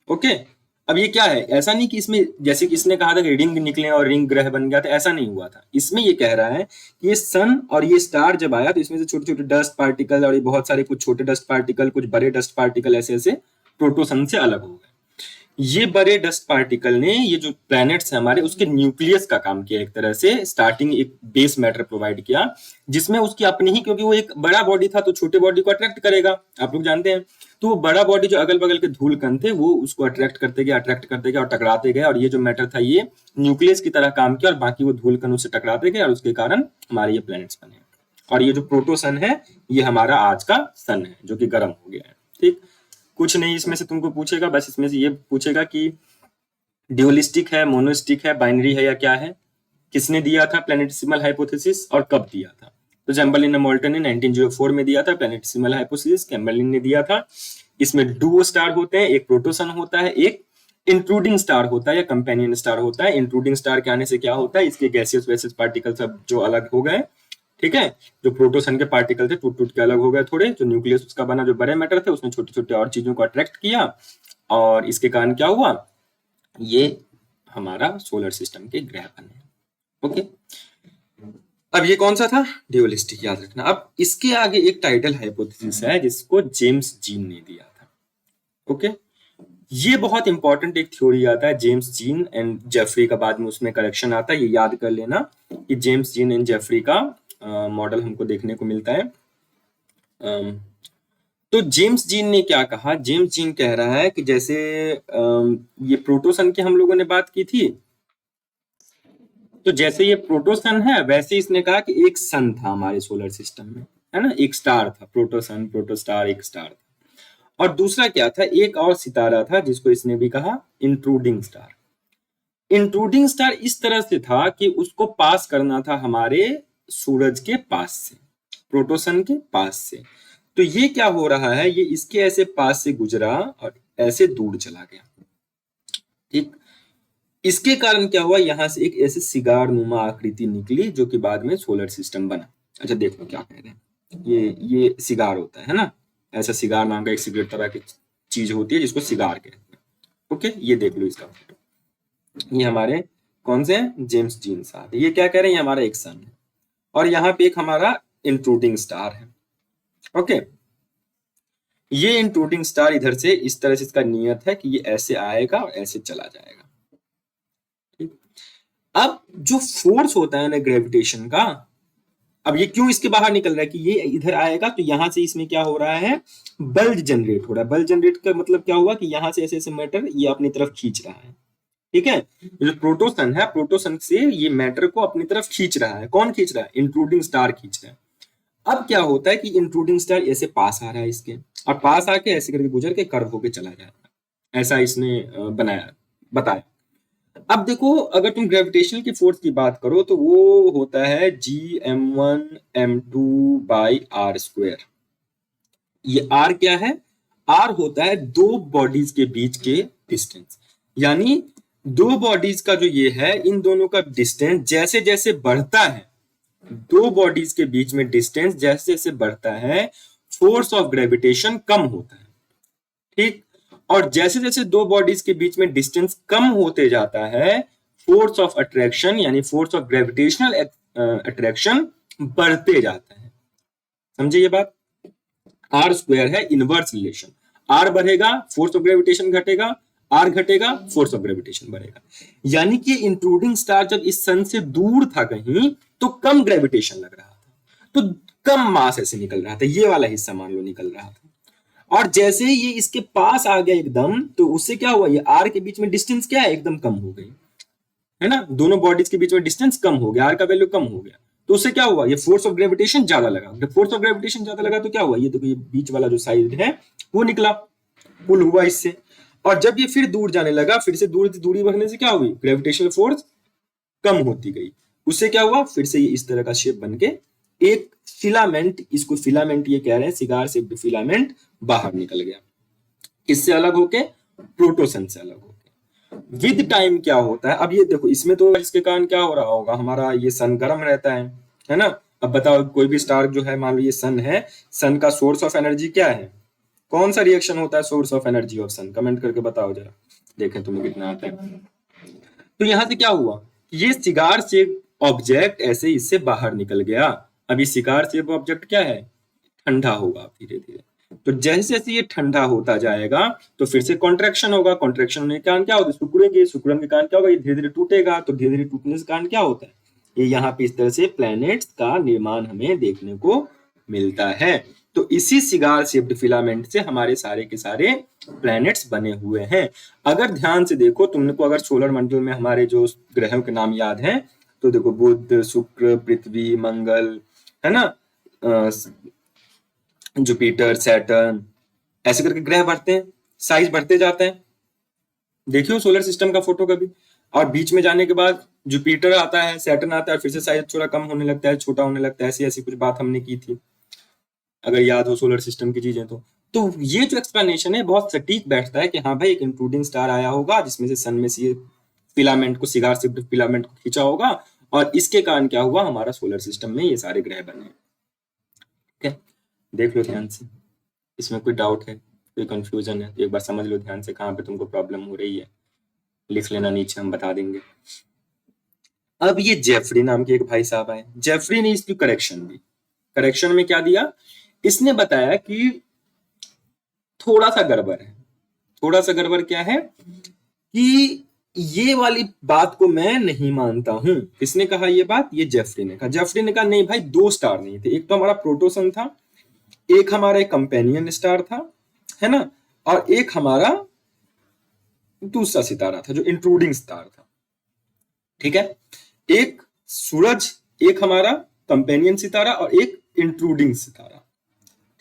ओके, अब ये क्या है, ऐसा नहीं कि इसमें जैसे किसने कहा था कि रिंग निकले और रिंग ग्रह बन गया था, ऐसा नहीं हुआ था। इसमें ये कह रहा है कि ये सन और ये स्टार जब आया तो इसमें से छोटे छोटे डस्ट पार्टिकल और ये बहुत सारे कुछ छोटे डस्ट पार्टिकल, कुछ बड़े डस्ट पार्टिकल ऐसे ऐसे प्रोटोसन से अलग हो गए। ये बड़े डस्ट पार्टिकल ने ये जो प्लैनेट्स हैं हमारे, उसके न्यूक्लियस का काम किया, एक तरह से स्टार्टिंग एक बेस मैटर प्रोवाइड किया, जिसमें उसकी अपनी ही, क्योंकि वो एक बड़ा बॉडी था तो छोटे बॉडी को अट्रैक्ट करेगा, आप लोग जानते हैं, तो वो बड़ा बॉडी जो अगल बगल के धूल कण थे वो उसको अट्रैक्ट करते गए और टकराते गए, और ये जो मैटर था ये न्यूक्लियस की तरह काम किया, और बाकी वो धूल कण उससे टकराते गए, और उसके कारण हमारे ये प्लैनेट्स बने। और ये जो प्रोटोसन है ये हमारा आज का सन है जो कि गर्म हो गया है। ठीक, कुछ नहीं इसमें से तुमको पूछेगा, बस इसमें से ये पूछेगा कि ड्यूलिस्टिक है, मोनोस्टिक है, बाइनरी है या क्या है, किसने दिया था प्लैनेटेसिमल हाइपोथेसिस और कब दिया था। तो चैम्बरलिन और मोल्टन ने 1904 में दिया था प्लैनेटेसिमल हाइपोथेसिस, चैम्बरलिन ने दिया था। इसमें डुओ स्टार होते हैं, एक प्रोटोसन होता है, एक इंट्रूडिंग स्टार होता है या कंपेनियन स्टार होता है। इंट्रूडिंग स्टार के आने से क्या होता है, इसके गैसियस वैसियस पार्टिकल सब जो अलग हो गए, ठीक है, जो प्रोटोसन के पार्टिकल थे टूट टूट के अलग हो गए थोड़े, जो न्यूक्लियस उसका बना, जो बड़े मैटर थे उसने छोटे छोटे और चीजों को अट्रैक्ट किया, और इसके कारण क्या हुआ, ये हमारा सोलर सिस्टम के ग्रह बने। ओके, अब ये कौन सा था, ड्यूअलिस्टिक, याद रखना। अब इसके आगे एक टाइटल हाइपोथेसिस है जिसको जेम्स जीन ने दिया था। ओके, ये बहुत इंपॉर्टेंट एक थ्योरी आता है, जेम्स जीन एंड जेफरी का, बाद में उसमें करेक्शन आता है, ये याद कर लेना कि जेम्स जीन एंड जेफरी का मॉडल हमको देखने को मिलता है। तो जेम्स जीन ने क्या कहा, जेम्स जीन कह रहा है कि जैसे ये प्रोटोसन की हम लोगों ने बात की थी, तो जैसे ये प्रोटोसन है वैसे इसने कहा कि एक सन था हमारे सोलर सिस्टम में, है ना, एक स्टार था, प्रोटोसन, प्रोटोस्टार, एक स्टार था, और दूसरा क्या था, एक और सितारा था जिसको इसने भी कहा इंट्रूडिंग स्टार। इंट्रूडिंग स्टार इस तरह से था कि उसको पास करना था हमारे सूरज के पास से, प्रोटोसन के पास से। तो ये क्या हो रहा है, ये इसके ऐसे पास से गुजरा और ऐसे दूर चला गया। ठीक, इसके कारण क्या हुआ, यहां से एक ऐसे सिगार नुमा आकृति निकली जो कि बाद में सोलर सिस्टम बना। अच्छा देखो क्या कह रहे हैं, ये सिगार होता है ना, ऐसा सिगार नाम का एक सिगरेट तरह की चीज होती है जिसको सिगार कहते हैं। ओके, ये देख लो इसका फोटो, ये हमारे कौन से हैं, जेम्स जीन साहब। ये क्या कह रहे हैं, ये हमारा एक सन है, और यहाँ पे एक हमारा इंट्रूडिंग स्टार है। ओके, ये इंट्रूडिंग स्टार इधर से इस तरह से इसका नियत है कि ये ऐसे आएगा और ऐसे चला जाएगा। ठीक, अब जो फोर्स होता है ना ग्रेविटेशन का, अब ये क्यों इसके बाहर निकल रहा है कि ये इधर आएगा, तो यहां से इसमें क्या हो रहा है, बल्ज जनरेट हो रहा है। बल्ज जनरेट का मतलब क्या हुआ कि यहां से ऐसे ऐसे मैटर ये अपनी तरफ खींच रहा है। ठीक है, जो प्रोटोसन है, प्रोटोसन से ये मैटर को अपनी तरफ खींच रहा है। कौन खींच रहा है, इंट्रूडिंग स्टार खींच रहा है। अब क्या होता है कि इंट्रूडिंग स्टार ऐसे पास आ रहा है इसके, और पास आके ऐसे करके गुजर के कर्व होके चला जा रहा है, ऐसा इसने बनाया, बताया। अब देखो, अगर तुम ग्रेविटेशनल की फोर्स की बात करो तो वो होता है Gm1m2/r²। ये r क्या है, r होता है दो बॉडीज के बीच के डिस्टेंस, यानी दो बॉडीज का जो ये है, इन दोनों का डिस्टेंस जैसे जैसे बढ़ता है, दो बॉडीज के बीच में डिस्टेंस जैसे जैसे बढ़ता है, फोर्स ऑफ ग्रेविटेशन कम होता है। ठीक, और जैसे जैसे दो बॉडीज के बीच में डिस्टेंस कम होते जाता है, फोर्स ऑफ अट्रैक्शन यानी फोर्स ऑफ ग्रेविटेशनल अट्रैक्शन बढ़ते जाता है। समझे ये बात, r² है इनवर्स रिलेशन, r बढ़ेगा फोर्स ऑफ ग्रेविटेशन घटेगा, आर घटेगा, फोर्स ऑफ ग्रेविटेशन बढ़ेगा। यानी कि इंट्रूडिंग स्टार जब इस सन से दूर था कहीं तो कम ग्रेविटेशन लग रहा था, तो कम मास ऐसे निकल रहा था, ये वाला हिस्सा मान लो निकल रहा था। और जैसे ही ये इसके पास आ गया एकदम, तो उससे क्या हुआ, ये आर के बीच में डिस्टेंस क्या है, एकदम कम हो गई, है ना, दोनों बॉडीज के बीच में डिस्टेंस कम हो गया, आर का वैल्यू कम हो गया। तो उससे क्या हुआ, ये फोर्स ऑफ ग्रेविटेशन ज्यादा लगा। जब फोर्स ऑफ ग्रेविटेशन ज्यादा लगा तो क्या हुआ, ये देखो ये बीच वाला जो साइड है वो निकला, पुल हुआ इससे। और जब ये फिर दूर जाने लगा, फिर से दूरी बढ़ने से क्या हुई, ग्रेविटेशनल फोर्स कम होती गई। उससे क्या हुआ, फिर से ये इस तरह का शेप बन के एक फिलामेंट, इसको फिलामेंट ये कह रहे हैं, सिगार शेप्ड फिलामेंट बाहर निकल गया। किससे अलग होके, प्रोटोसन से अलग होके। विद टाइम क्या होता है, अब ये देखो इसमें तो इसके कारण क्या हो रहा होगा, हमारा ये सन गर्म रहता है ना। अब बताओ कोई भी स्टार जो है, मान लो ये सन है, सन का सोर्स ऑफ एनर्जी क्या है, कौन सा रिएक्शन होता है source of energy of sun, comment करके बताओ जरा, देखें तुम्हें कितना आता है। तो यहां से क्या हुआ, ये सिगार से ऑब्जेक्ट ऐसे इससे बाहर निकल गया। अभी सिगार से ऑब्जेक्ट क्या है, ठंडा होगा धीरे धीरे। तो जैसे जैसे ये ठंडा होता जाएगा तो फिर से कॉन्ट्रैक्शन होगा, कॉन्ट्रैक्शन होने के कारण क्या होगा, सिकुड़ेंगे, सिकुड़न के कारण क्या होगा, ये धीरे धीरे टूटेगा, तो धीरे धीरे टूटने के कारण क्या होता है, ये यहाँ पे इस तरह से प्लैनेट्स का निर्माण हमें देखने को मिलता है। तो इसी सिगार शेप्ड फिलामेंट से हमारे सारे के सारे प्लैनेट्स बने हुए हैं। अगर ध्यान से देखो तुमको, अगर सोलर मंडल में हमारे जो ग्रहों के नाम याद हैं तो देखो बुध, शुक्र, पृथ्वी, मंगल, है ना, जुपिटर, सैटर्न, ऐसे करके ग्रह बढ़ते हैं, साइज बढ़ते जाते हैं। देखियो सोलर सिस्टम का फोटो कभी, और बीच में जाने के बाद जुपिटर आता है, सैटर्न आता है, फिर से साइज थोड़ा कम होने लगता है, छोटा होने लगता है, ऐसी ऐसी कुछ बात हमने की थी, अगर याद हो सोलर सिस्टम की चीजें तो ये जो एक्सप्लेनेशन है बहुत सटीक बैठता है कि हाँ भाई एक इंट्रूडिंग स्टार आया होगा जिसमें से सन में से फिलामेंट को, सिगार शेप्ड फिलामेंट को खींचा होगा, और इसके कारण क्या हुआ, हमारा सोलर सिस्टम में ये सारे ग्रह बने। ठीक है, देख लो ध्यान से, इसमें कोई डाउट है, कोई कंफ्यूजन है तो एक बार समझ लो ध्यान से, कहाँ पे तुमको प्रॉब्लम हो रही है, लिख लेना नीचे, हम बता देंगे। अब ये जेफरी नाम के एक भाई साहब आए, जेफरी ने इसकी करेक्शन दी। करेक्शन में क्या दिया, इसने बताया कि थोड़ा सा गड़बड़ है। थोड़ा सा गड़बड़ क्या है कि ये वाली बात को मैं नहीं मानता हूं। किसने कहा ये बात, ये जेफरी ने कहा। जेफरी ने कहा नहीं भाई, दो स्टार नहीं थे, एक तो हमारा प्रोटोसन था, एक हमारा एक कंपेनियन स्टार था, है ना, और एक हमारा दूसरा सितारा था जो इंट्रूडिंग स्टार था। ठीक है, एक सूरज, एक हमारा कंपेनियन सितारा और एक इंट्रूडिंग सितारा।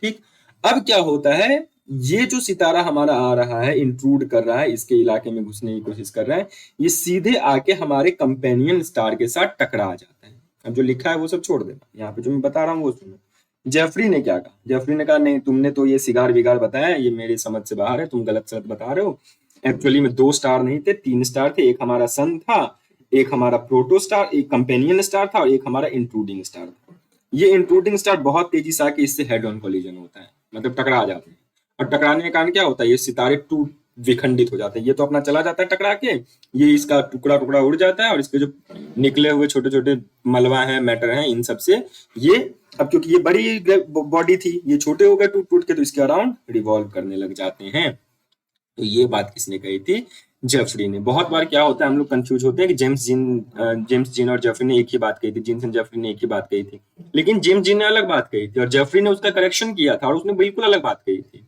ठीक, अब क्या होता है, ये जो सितारा हमारा आ रहा है, इंट्रूड कर रहा है, इसके इलाके में घुसने की कोशिश कर रहा है, ये सीधे आके हमारे कंपेनियन स्टार के साथ टकरा जाता है। अब जो लिखा है वो सब छोड़ देना, यहाँ पे जो मैं बता रहा हूँ वो सुनो। जेफरी ने क्या कहा, जेफरी ने कहा नहीं, तुमने तो ये सिगार विगार बताया, ये मेरी समझ से बाहर है, तुम गलत सलत बता रहे हो। एक्चुअली में दो स्टार नहीं थे, तीन स्टार थे, एक हमारा सन था, एक हमारा प्रोटो स्टार, एक कंपेनियन स्टार था, और एक हमारा इंट्रूडिंग स्टार था। ये इंट्रूडिंग स्टार बहुत तेजी से आके इससे हेड ऑन कोलिजन होता है, मतलब टकरा जाते हैं, और टकराने के कारण क्या होता है, ये सितारे टूट विखंडित हो जाते हैं। ये तो अपना चला जाता है टकरा के, ये इसका टुकड़ा टुकड़ा उड़ जाता है, और इसके जो निकले हुए छोटे छोटे मलबा है, मैटर है, इन सब से ये, अब क्योंकि ये बड़ी बॉडी थी, ये छोटे हो गए टूट टूट के, तो इसके अराउंड रिवॉल्व करने लग जाते हैं। तो ये बात किसने कही थी, जेफरी ने। बहुत बार क्या होता है, हम लोग कंफ्यूज होते हैं कि जेम्स जीन और जेफरी ने एक ही बात कही थी, जीन्स एंड जेफरी ने एक ही बात कही थी, लेकिन जेम्स जीन ने अलग बात कही थी और जेफरी ने उसका करेक्शन किया था, और उसने बिल्कुल अलग बात कही थी।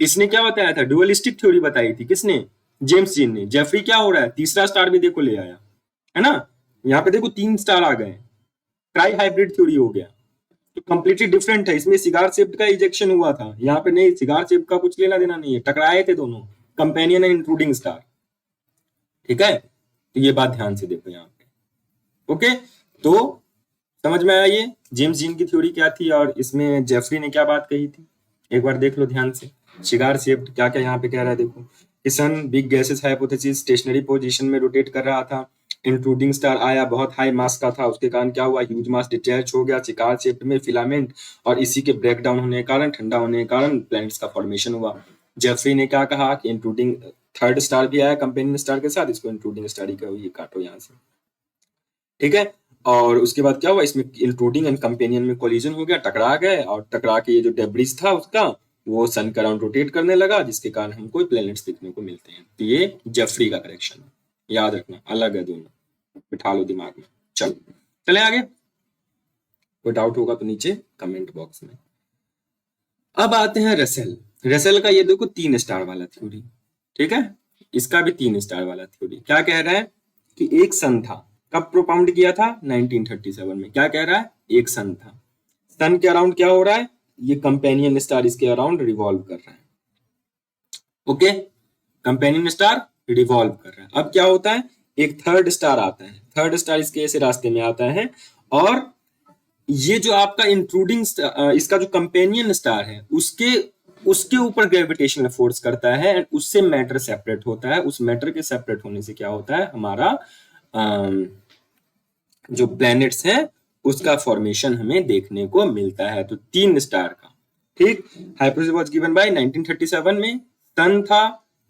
इसने क्या बताया था, डुअलिस्टिक थ्योरी बताई थी, किसने, जेम्स जीन ने। जेफरी क्या हो रहा है, तीसरा स्टार भी देखो ले आया, है ना, यहाँ पे देखो 3 स्टार आ गए, ट्राई हाइब्रिड थ्योरी हो गया, तो कंप्लीटली डिफरेंट है। इसमें सिगार शेप्ड का इजेक्शन हुआ था, यहाँ पे नहीं, सिगार शेप का कुछ लेना देना नहीं है, टकराए थे दोनों, कंपेनियन एंड इंक्लूडिंग स्टार। ठीक है, तो ये बात ध्यान से देखो यहाँ पे। ओके, तो समझ में आया ये जेम्स जीन की थ्योरी क्या थी और इसमें जेफरी ने क्या बात कही थी, एक बार देख लो ध्यान से। सिगार शेप्ड क्या क्या यहाँ पे कह रहा है, देखो कि sun big gases hypothesis stationary position में रोटेट कर रहा था, इंट्रूडिंग स्टार आया, बहुत हाई मास का था, उसके कारण क्या हुआ, ह्यूज मास डिटैच हो गया सिगार शेप्ड में फिलामेंट, और इसी के ब्रेक डाउन होने के कारण, ठंडा होने के कारण प्लैनेट्स का फॉर्मेशन हुआ। जेफरी ने क्या कहा कि इंट्रूडिंग थर्ड स्टार भी आया कंपेनियन स्टार के साथ, इसको इंट्रूडिंग स्टार ही कहो, ये काटो यहाँ से। ठीक है, और उसके बाद क्या हुआ, इसमें इंट्रूडिंग एंड कंपेनियन में कोलिजन हो गया, टकरा गए, और टकरा के ये जो डेब्रिस था उसका, वो सन के अराउंड रोटेट करने लगा, जिसके कारण हमको प्लैनेट्स देखने को मिलते हैं। तो ये जेफरी का करेक्शन है, याद रखना, अलग है दोनों, बिठा लो दिमाग में। चलो चले आगे, कोई डाउट होगा तो नीचे कमेंट बॉक्स में। अब आते हैं रसेल। रसेल का ये देखो 3 स्टार वाला थ्योरी, ठीक है, इसका भी 3 स्टार वाला थ्योरी। क्या कह रहा है कि एक सन था, कब प्रोपाउंड किया था, 1937 में। क्या कह रहा है, एक सन था, सन के अराउंड क्या हो रहा है, ये कंपेनियन स्टार इसके अराउंड रिवॉल्व कर रहा है। ओके, कंपेनियन स्टार रिवॉल्व कर रहा है। अब क्या होता है, एक थर्ड स्टार आता है, थर्ड स्टार इसके ऐसे रास्ते में आता है, और ये जो आपका इंट्रूडिंग इसका जो कंपेनियन स्टार है उसके उसके ऊपर ग्रेविटेशनल फोर्स करता है, एंड उससे मैटर सेपरेट होता है। उस मैटर के सेपरेट होने से क्या होता है, हमारा जो प्लैनेट्स है उसका फॉर्मेशन हमें देखने को मिलता है। तो 3 स्टार का, ठीक। हाइपोथेसिस वाज गिवन बाय 1937 में। सन था,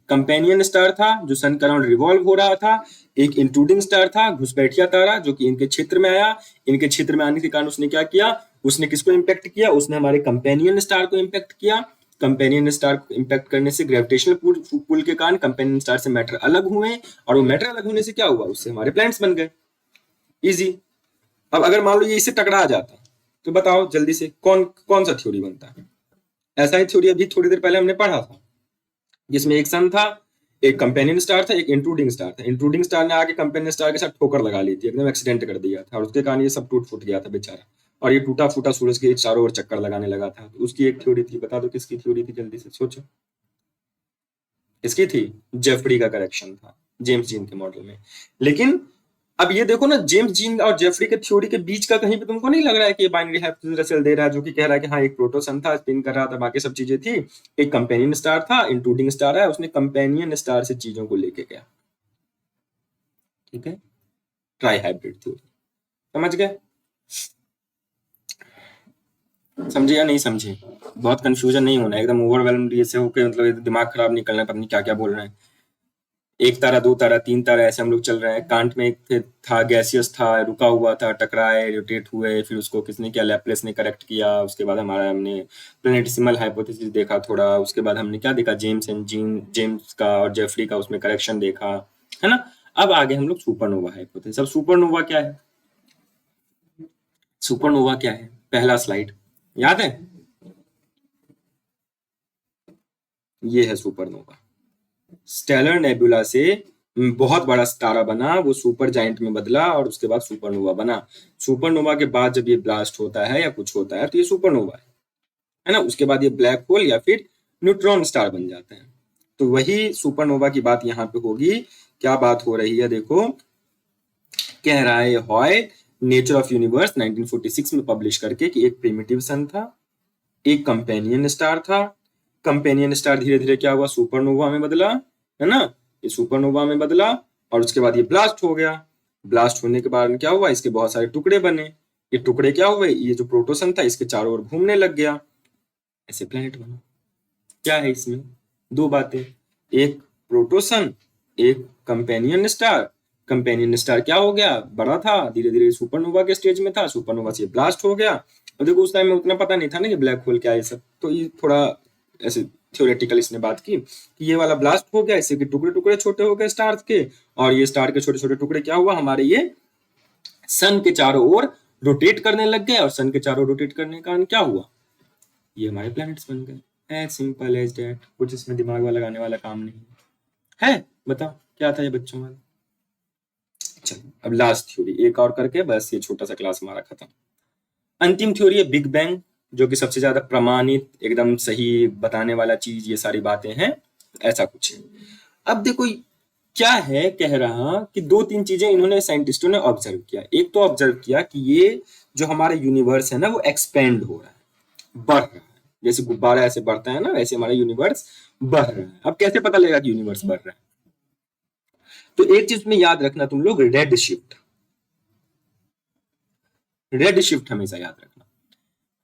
कंपेनियन स्टार था जो सन के अराउंड रिवॉल्व हो रहा था, एक इंट्रूडिंग स्टार था, घुसपैठिया तारा, जो कि इनके क्षेत्र में आया। इनके क्षेत्र में आने के कारण उसने क्या किया, उसने किसको इंपैक्ट किया, उसने हमारे कंपेनियन स्टार को इंपैक्ट किया। कंपेनियन स्टार को इंपैक्ट करने से ग्रेविटेशनल पुल के कारण कंपेनियन स्टार से मैटर अलग हुए, और वो मैटर अलग होने से क्या हुआ, उससे हमारे प्लैनेट्स बन गए। इजी। अब अगर मान लो ये इससे टकरा जाता तो बताओ जल्दी से कौन कौन सा थ्योरी बनता है। ऐसा ही थ्योरी अभी थोड़ी देर पहले हमने पढ़ा था, जिसमें एक सन था, एक कंपेनियन स्टार था, एक इंट्रूडिंग स्टार था। इंट्रूडिंग स्टार ने आके कंपेनियन स्टार के साथ ठोकर लगा ली थी, एकदम एक्सीडेंट कर दिया था, और उसके कारण ये सब टूट फूट गया था बेचारा, और ये टूटा फूटा सूरज के चारों ओर चक्कर लगाने लगा था। तो उसकी एक थ्योरी थी, बता दो किसकी थ्योरी थी, जल्दी से सोचो। इसकी थी, जेफरी का करेक्शन था जेम्स जीन के मॉडल में। लेकिन अब ये देखो ना, जेम्स जीन और जेफरी के थ्योरी के बीच का कहीं पे तुमको नहीं लग रहा है कि ये बाइनरी हाइपोथेसिस रसेल दे रहा है, जो कि कह रहा है कि हाँ एक प्रोटोसन था, स्पिन कर रहा था, बाकी सब चीजें थी, एक कंपेनियन स्टार था, इंट्रूडिंग स्टार है, उसने कंपेनियन स्टार से चीजों को लेके गया। ठीक है, ट्राई हाइब्रिड थ्योरी, समझ गए, समझे या नहीं समझे? बहुत कंफ्यूजन नहीं होना, एकदम ओवरवेल्म्ड ये से होके मतलब दिमाग खराब नहीं करना, पता नहीं क्या क्या बोल रहे हैं। एक तारा, 2 तारा, 3 तारा, ऐसे हम लोग चल रहे हैं। कांट में एक था, गैसियस था, रुका हुआ था, टकराए, रोटेट हुए, फिर उसको किसने किया, लैपलेस ने करेक्ट किया। उसके बाद हमारा हमने प्लैनेटिसिमल हाइपोथेसिस देखा थोड़ा, उसके बाद हमने क्या देखा, जेम्स का और जेफरी का उसमें करेक्शन देखा, है ना। अब आगे हम लोग सुपरनोवा हाइपोथेसिस। अब सुपरनोवा क्या है, सुपरनोवा क्या है, पहला स्लाइड याद है, ये है सुपरनोवा। स्टेलर नेबुला से बहुत बड़ा तारा बना, वो सुपर जाइंट में बदला, और उसके बाद सुपरनोवा बना। सुपरनोवा के बाद जब ये ब्लास्ट होता है या कुछ होता है तो ये सुपरनोवा है ना। उसके बाद ये ब्लैक होल या फिर न्यूट्रॉन स्टार बन जाता है। तो वही सुपरनोवा की बात यहाँ पे होगी। क्या बात हो रही है देखो, कह रहा है हॉय नेचर ऑफ यूनिवर्स 1946 में पब्लिश करके कि एक प्रिमिटिव सन था, एक कंपेनियन स्टार था, कंपेनियन स्टार धीरे धीरे क्या हुआ, सुपरनोवा में बदला, है ना, ये सुपरनोवा में बदला, और उसके बाद ये ब्लास्ट हो गया। ब्लास्ट होने के बाद क्या हुआ, इसके बहुत सारे टुकड़े बने। ये टुकड़े क्या हुए, ये जो प्रोटोसन था इसके चारों ओर घूमने लग गया, ऐसे प्लैनेट बना। क्या है इसमें, 2 बातें, एक प्रोटोसन, एक कंपेनियन स्टार। कंपेनियन स्टार क्या हो गया, बड़ा था, धीरे धीरे सुपरनोवा के स्टेज में था, सुपरनोवा से ब्लास्ट हो गया। और देखो उस टाइम में उतना पता नहीं था ना कि ब्लैक होल क्या है सब, तो ये थोड़ा ऐसे थ्योरेटिकल इसने बात की कि ये वाला ब्लास्ट हो गया, इससे कि टुकड़े टुकड़े छोटे हो गए स्टार्स के, और ये स्टार के छोटे छोटे टुकड़े क्या हुआ, हमारे ये सन के चारों ओर रोटेट करने लग गए, और सन के चारों रोटेट करने के कारण क्या हुआ, ये हमारे प्लैनेट्स बन गए। एज सिंपल एज दैट, कुछ इसमें दिमाग वाला लगाने वाला काम नहीं है। बताओ क्या था ये बच्चों वाला। चलो अब लास्ट थ्योरी एक और करके बस ये छोटा सा क्लास हमारा खत्म। अंतिम थ्योरी है बिग बैंग, जो कि सबसे ज्यादा प्रमाणित, एकदम सही बताने वाला चीज, ये सारी बातें हैं, ऐसा कुछ है। अब देखो क्या है, कह रहा कि 2-3 चीजें इन्होंने साइंटिस्टों ने ऑब्जर्व किया। एक तो ऑब्जर्व किया कि ये जो हमारा यूनिवर्स है ना वो एक्सपेंड हो रहा है, बढ़ रहा है, जैसे गुब्बारा ऐसे बढ़ता है ना, वैसे हमारा यूनिवर्स बढ़ रहा है। अब कैसे पता लगेगा कि यूनिवर्स बढ़ रहा है, तो एक चीज में याद रखना तुम लोग, रेड शिफ्ट। रेड शिफ्ट हमेशा याद रखना।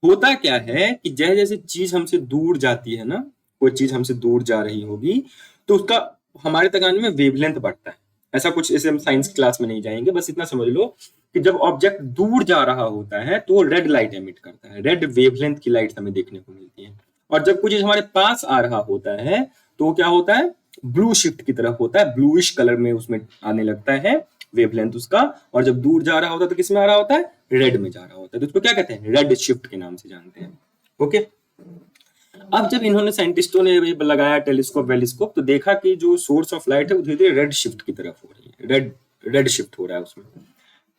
होता क्या है कि जैसे जैसे चीज हमसे दूर जाती है ना, कोई चीज हमसे दूर जा रही होगी तो उसका हमारे तक आने में वेवलेंथ बढ़ता है। ऐसा कुछ, ऐसे हम साइंस क्लास में नहीं जाएंगे, बस इतना समझ लो कि जब ऑब्जेक्ट दूर जा रहा होता है तो वो रेड लाइट एमिट करता है, रेड वेवलेंथ की लाइट हमें देखने को मिलती है। और जब कुछ हमारे पास आ रहा होता है तो वो क्या होता है, ब्लू शिफ्ट की तरफ होता है, ब्लूइश कलर में उसमें आने लगता है वेवलेंथ उसका। और जब दूर जा रहा होता है तो किस में आ रहा होता है, रेड में जा रहा होता है। तो उसको क्या कहते हैं, रेड शिफ्ट के नाम से जानते हैं। ओके, अब जब इन्होंने साइंटिस्टों ने लगाया टेलीस्कोप वेलिस्कोप तो देखा कि जो सोर्स ऑफ लाइट है वो धीरे धीरे रेड शिफ्ट की तरफ हो रही है, रेड शिफ्ट हो रहा है उसमें।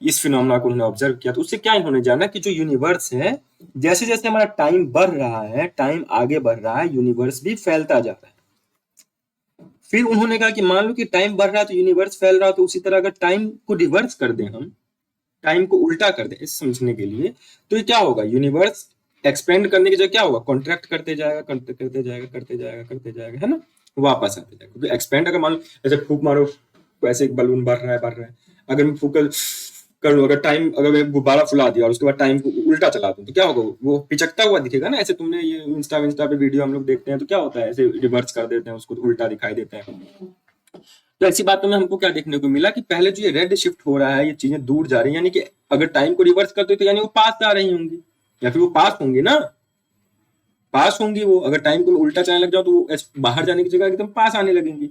इस फिनोमेना को उन्होंने ऑब्जर्व किया तो उससे क्या इन्होंने जाना कि जो यूनिवर्स है, जैसे जैसे हमारा टाइम बढ़ रहा है, टाइम आगे बढ़ रहा है, यूनिवर्स भी फैलता जा रहा है। फिर उन्होंने कहा कि मान लो कि टाइम बढ़ रहा है तो यूनिवर्स फैल रहा है, तो उसी तरह अगर टाइम को रिवर्स कर दें, हम टाइम को उल्टा कर दें इस समझने के लिए, तो ये क्या होगा, यूनिवर्स एक्सपेंड करने की जगह क्या होगा, कॉन्ट्रैक्ट करते जाएगा, करते जाएगा, करते जाएगा, करते जाएगा, है ना, वापस आते जाएगा। क्योंकि एक्सपेंड अगर मान लो ऐसे फूक मारो तो ऐसे एक बलून बढ़ रहा है, अगर मैं फूक कर लूं, अगर टाइम, अगर मैं गुब्बारा फुला दिया और उसके बाद टाइम को उल्टा चला दूं तो क्या होगा, वो पिचकता हुआ दिखेगा ना। ऐसे तुमने ये इंस्टा पे वीडियो हम लोग देखते हैं तो क्या होता है, ऐसे रिवर्स कर देते हैं उसको तो उल्टा दिखाई देता है। तो ऐसी बातों में हमको क्या देखने को मिला कि पहले जो ये रेड शिफ्ट हो रहा है, ये चीजें दूर जा रही है, यानी कि अगर टाइम को रिवर्स करते तो यानी वो पास आ रही होंगी, या फिर वो पास होंगी ना, पास होंगी वो। अगर टाइम को उल्टा चलाने लग जाओ तो वो बाहर जाने की जगह एकदम पास आने लगेंगी।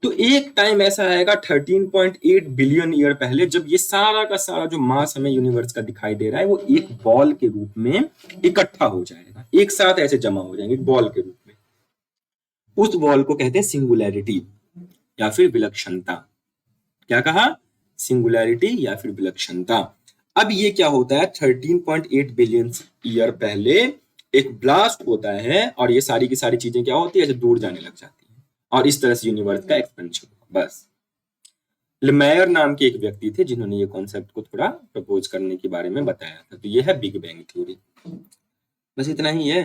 तो एक टाइम ऐसा आएगा 13.8 बिलियन ईयर पहले, जब ये सारा का सारा जो मास हमें यूनिवर्स का दिखाई दे रहा है वो एक बॉल के रूप में इकट्ठा हो जाएगा, एक साथ ऐसे जमा हो जाएंगे बॉल के रूप में। उस बॉल को कहते हैं सिंगुलैरिटी या फिर विलक्षणता। क्या कहा, सिंगुलैरिटी या फिर विलक्षणता। अब ये क्या होता है, 13.8 बिलियन ईयर पहले एक ब्लास्ट होता है और ये सारी की सारी चीजें क्या होती है, ऐसे दूर जाने लग जाती है और इस तरह से यूनिवर्स का एक्सपेंशन हुआ। बस लमेयर नाम के एक व्यक्ति थे जिन्होंने ये कॉन्सेप्ट को थोड़ा प्रपोज करने के बारे में बताया था। तो ये है बिग बैंग थ्योरी। बस इतना ही है,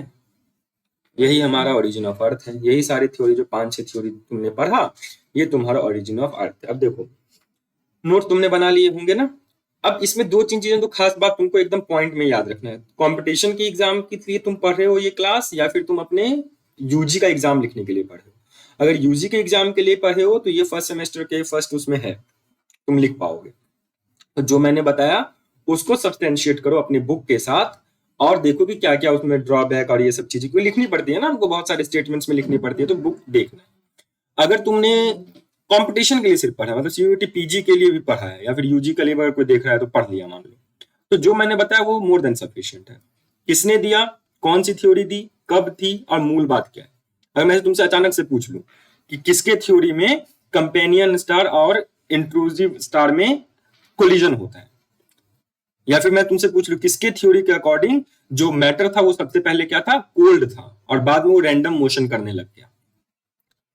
यही हमारा ओरिजिन ऑफ अर्थ है। यही सारी थ्योरी जो 5-6 थ्योरी तुमने पढ़ा, ये तुम्हारा ओरिजिन ऑफ अर्थ है। अब देखो नोट तुमने बना लिए होंगे ना। अब इसमें 2-3 चीजें तो खास बात तुमको एकदम पॉइंट में याद रखना है। कंपटीशन की एग्जाम के लिए तुम पढ़ रहे हो ये क्लास, या फिर तुम अपने यूजी का एग्जाम लिखने के लिए पढ़ रहे हो। अगर यूजी के एग्जाम के लिए पढ़े हो तो ये फर्स्ट सेमेस्टर के फर्स्ट उसमें है, तुम लिख पाओगे। तो जो मैंने बताया उसको सब्सटेंशिएट करो अपने बुक के साथ और देखो कि क्या क्या उसमें ड्रॉबैक और ये सब चीजें क्यों लिखनी पड़ती है ना, हमको बहुत सारे स्टेटमेंट्स में लिखनी पड़ती है, तो बुक देखना। अगर तुमने कंपटीशन के लिए सिर्फ पढ़ा, मतलब सीयूईटी पीजी के लिए भी पढ़ा है या फिर यूजी के लिए अगर कोई देख रहा है तो पढ़ लिया मान लो, तो जो मैंने बताया वो मोर देन सफिशिएंट है। किसने दिया, कौन सी थ्योरी दी, कब थी और मूल बात क्या है। अगर मैं तुमसे अचानक से पूछ लूं कि किसके थ्योरी में कंपेनियन स्टार और इंट्रूसिव स्टार में कोलिजन होता है, या फिर मैं तुमसे पूछ लूं किसके थ्योरी के अकॉर्डिंग जो मैटर था वो सबसे पहले क्या था, कोल्ड था और बाद में वो रैंडम मोशन करने लग गया,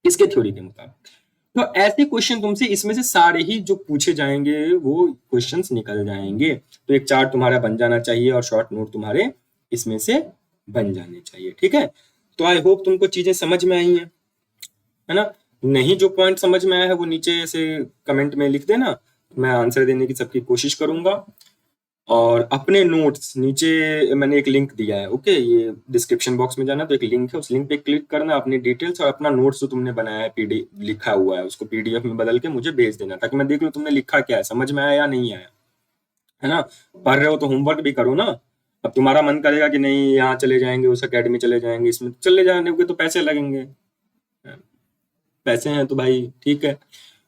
किसके थ्योरी के मुताबिक। तो ऐसे क्वेश्चन तुमसे इसमें से सारे ही जो पूछे जाएंगे वो क्वेश्चंस निकल जाएंगे। तो एक चार्ट तुम्हारा बन जाना चाहिए और शॉर्ट नोट तुम्हारे इसमें से बन जाने चाहिए, ठीक है। तो आई होप तुमको चीजें समझ में आई है ना। नहीं जो पॉइंट समझ में आया है वो नीचे ऐसे कमेंट में लिख देना, मैं आंसर देने की सबकी कोशिश करूंगा। और अपने नोट्स नीचे मैंने एक लिंक दिया है, ओके, ये डिस्क्रिप्शन बॉक्स में जाना तो एक लिंक है, उस लिंक पे क्लिक करना, अपनी डिटेल्स और अपना नोट्स जो तुमने बनाया है पीडी लिखा हुआ है उसको पीडीएफ में बदल के मुझे भेज देना, ताकि मैं देख लूं तुमने लिखा क्या है, समझ में आया या नहीं आया, है ना। पढ़ रहे हो तो होमवर्क भी करो ना। अब तुम्हारा मन करेगा कि नहीं यहाँ चले जाएंगे, उस अकेडमी चले जाएंगे, इसमें चले जाने के तो पैसे लगेंगे, पैसे हैं तो भाई ठीक है,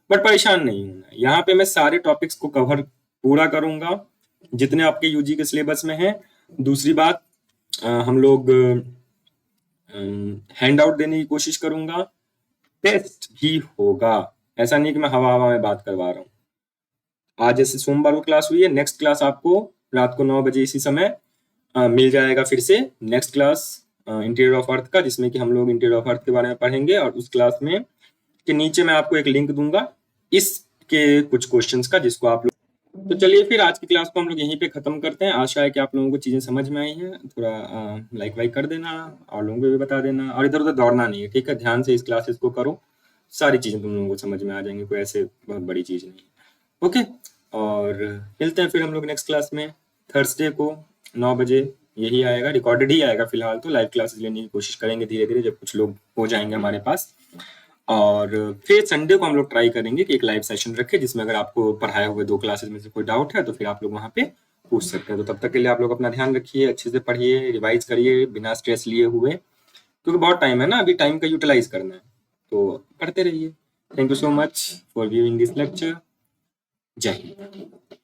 बट परेशान नहीं होना। यहाँ पे मैं सारे टॉपिक्स को कवर पूरा करूंगा जितने आपके यूजी के सिलेबस में हैं। दूसरी बात, हम लोग हैंड आउट देने की कोशिश करूंगा, टेस्ट भी होगा, ऐसा नहीं कि मैं हवा हवा में बात करवा रहा हूँ। आज जैसे सोमवार को क्लास हुई है, नेक्स्ट क्लास आपको रात को 9 बजे इसी समय मिल जाएगा फिर से next class interior of earth का, जिसमें कि हम लोग इंटीरियर ऑफ अर्थ के बारे में पढ़ेंगे। और उस क्लास में के नीचे मैं आपको एक लिंक दूंगा इसके कुछ क्वेश्चंस का, जिसको आप लोग। तो चलिए फिर आज की क्लास को हम लोग यहीं पे खत्म करते हैं। आशा है कि आप लोगों को चीजें समझ में आई हैं। थोड़ा लाइक वाइक कर देना और लोगों को भी बता देना, और इधर उधर दौड़ना नहीं है, ठीक है। ध्यान से इस क्लासेस को करो, सारी चीजें तुम लोगों को समझ में आ जाएंगी, कोई ऐसे बहुत बड़ी चीज नहीं है, ओके। और मिलते हैं फिर हम लोग नेक्स्ट क्लास में थर्सडे को 9 बजे, यही आएगा, रिकॉर्डेड ही आएगा फिलहाल। तो लाइव क्लासेस लेने की कोशिश करेंगे धीरे धीरे जब कुछ लोग हो जाएंगे हमारे पास। और फिर संडे को हम लोग ट्राई करेंगे कि एक लाइव सेशन रखें, जिसमें अगर आपको पढ़ाए हुए 2 क्लासेस में से कोई डाउट है तो फिर आप लोग वहाँ पे पूछ सकते हैं। तो तब तक के लिए आप लोग अपना ध्यान रखिए, अच्छे से पढ़िए, रिवाइज करिए बिना स्ट्रेस लिए हुए, क्योंकि बहुत टाइम है ना, अभी टाइम का यूटिलाइज करना है, तो पढ़ते रहिए। Thank you so much for viewing this lecture. जय हिंद।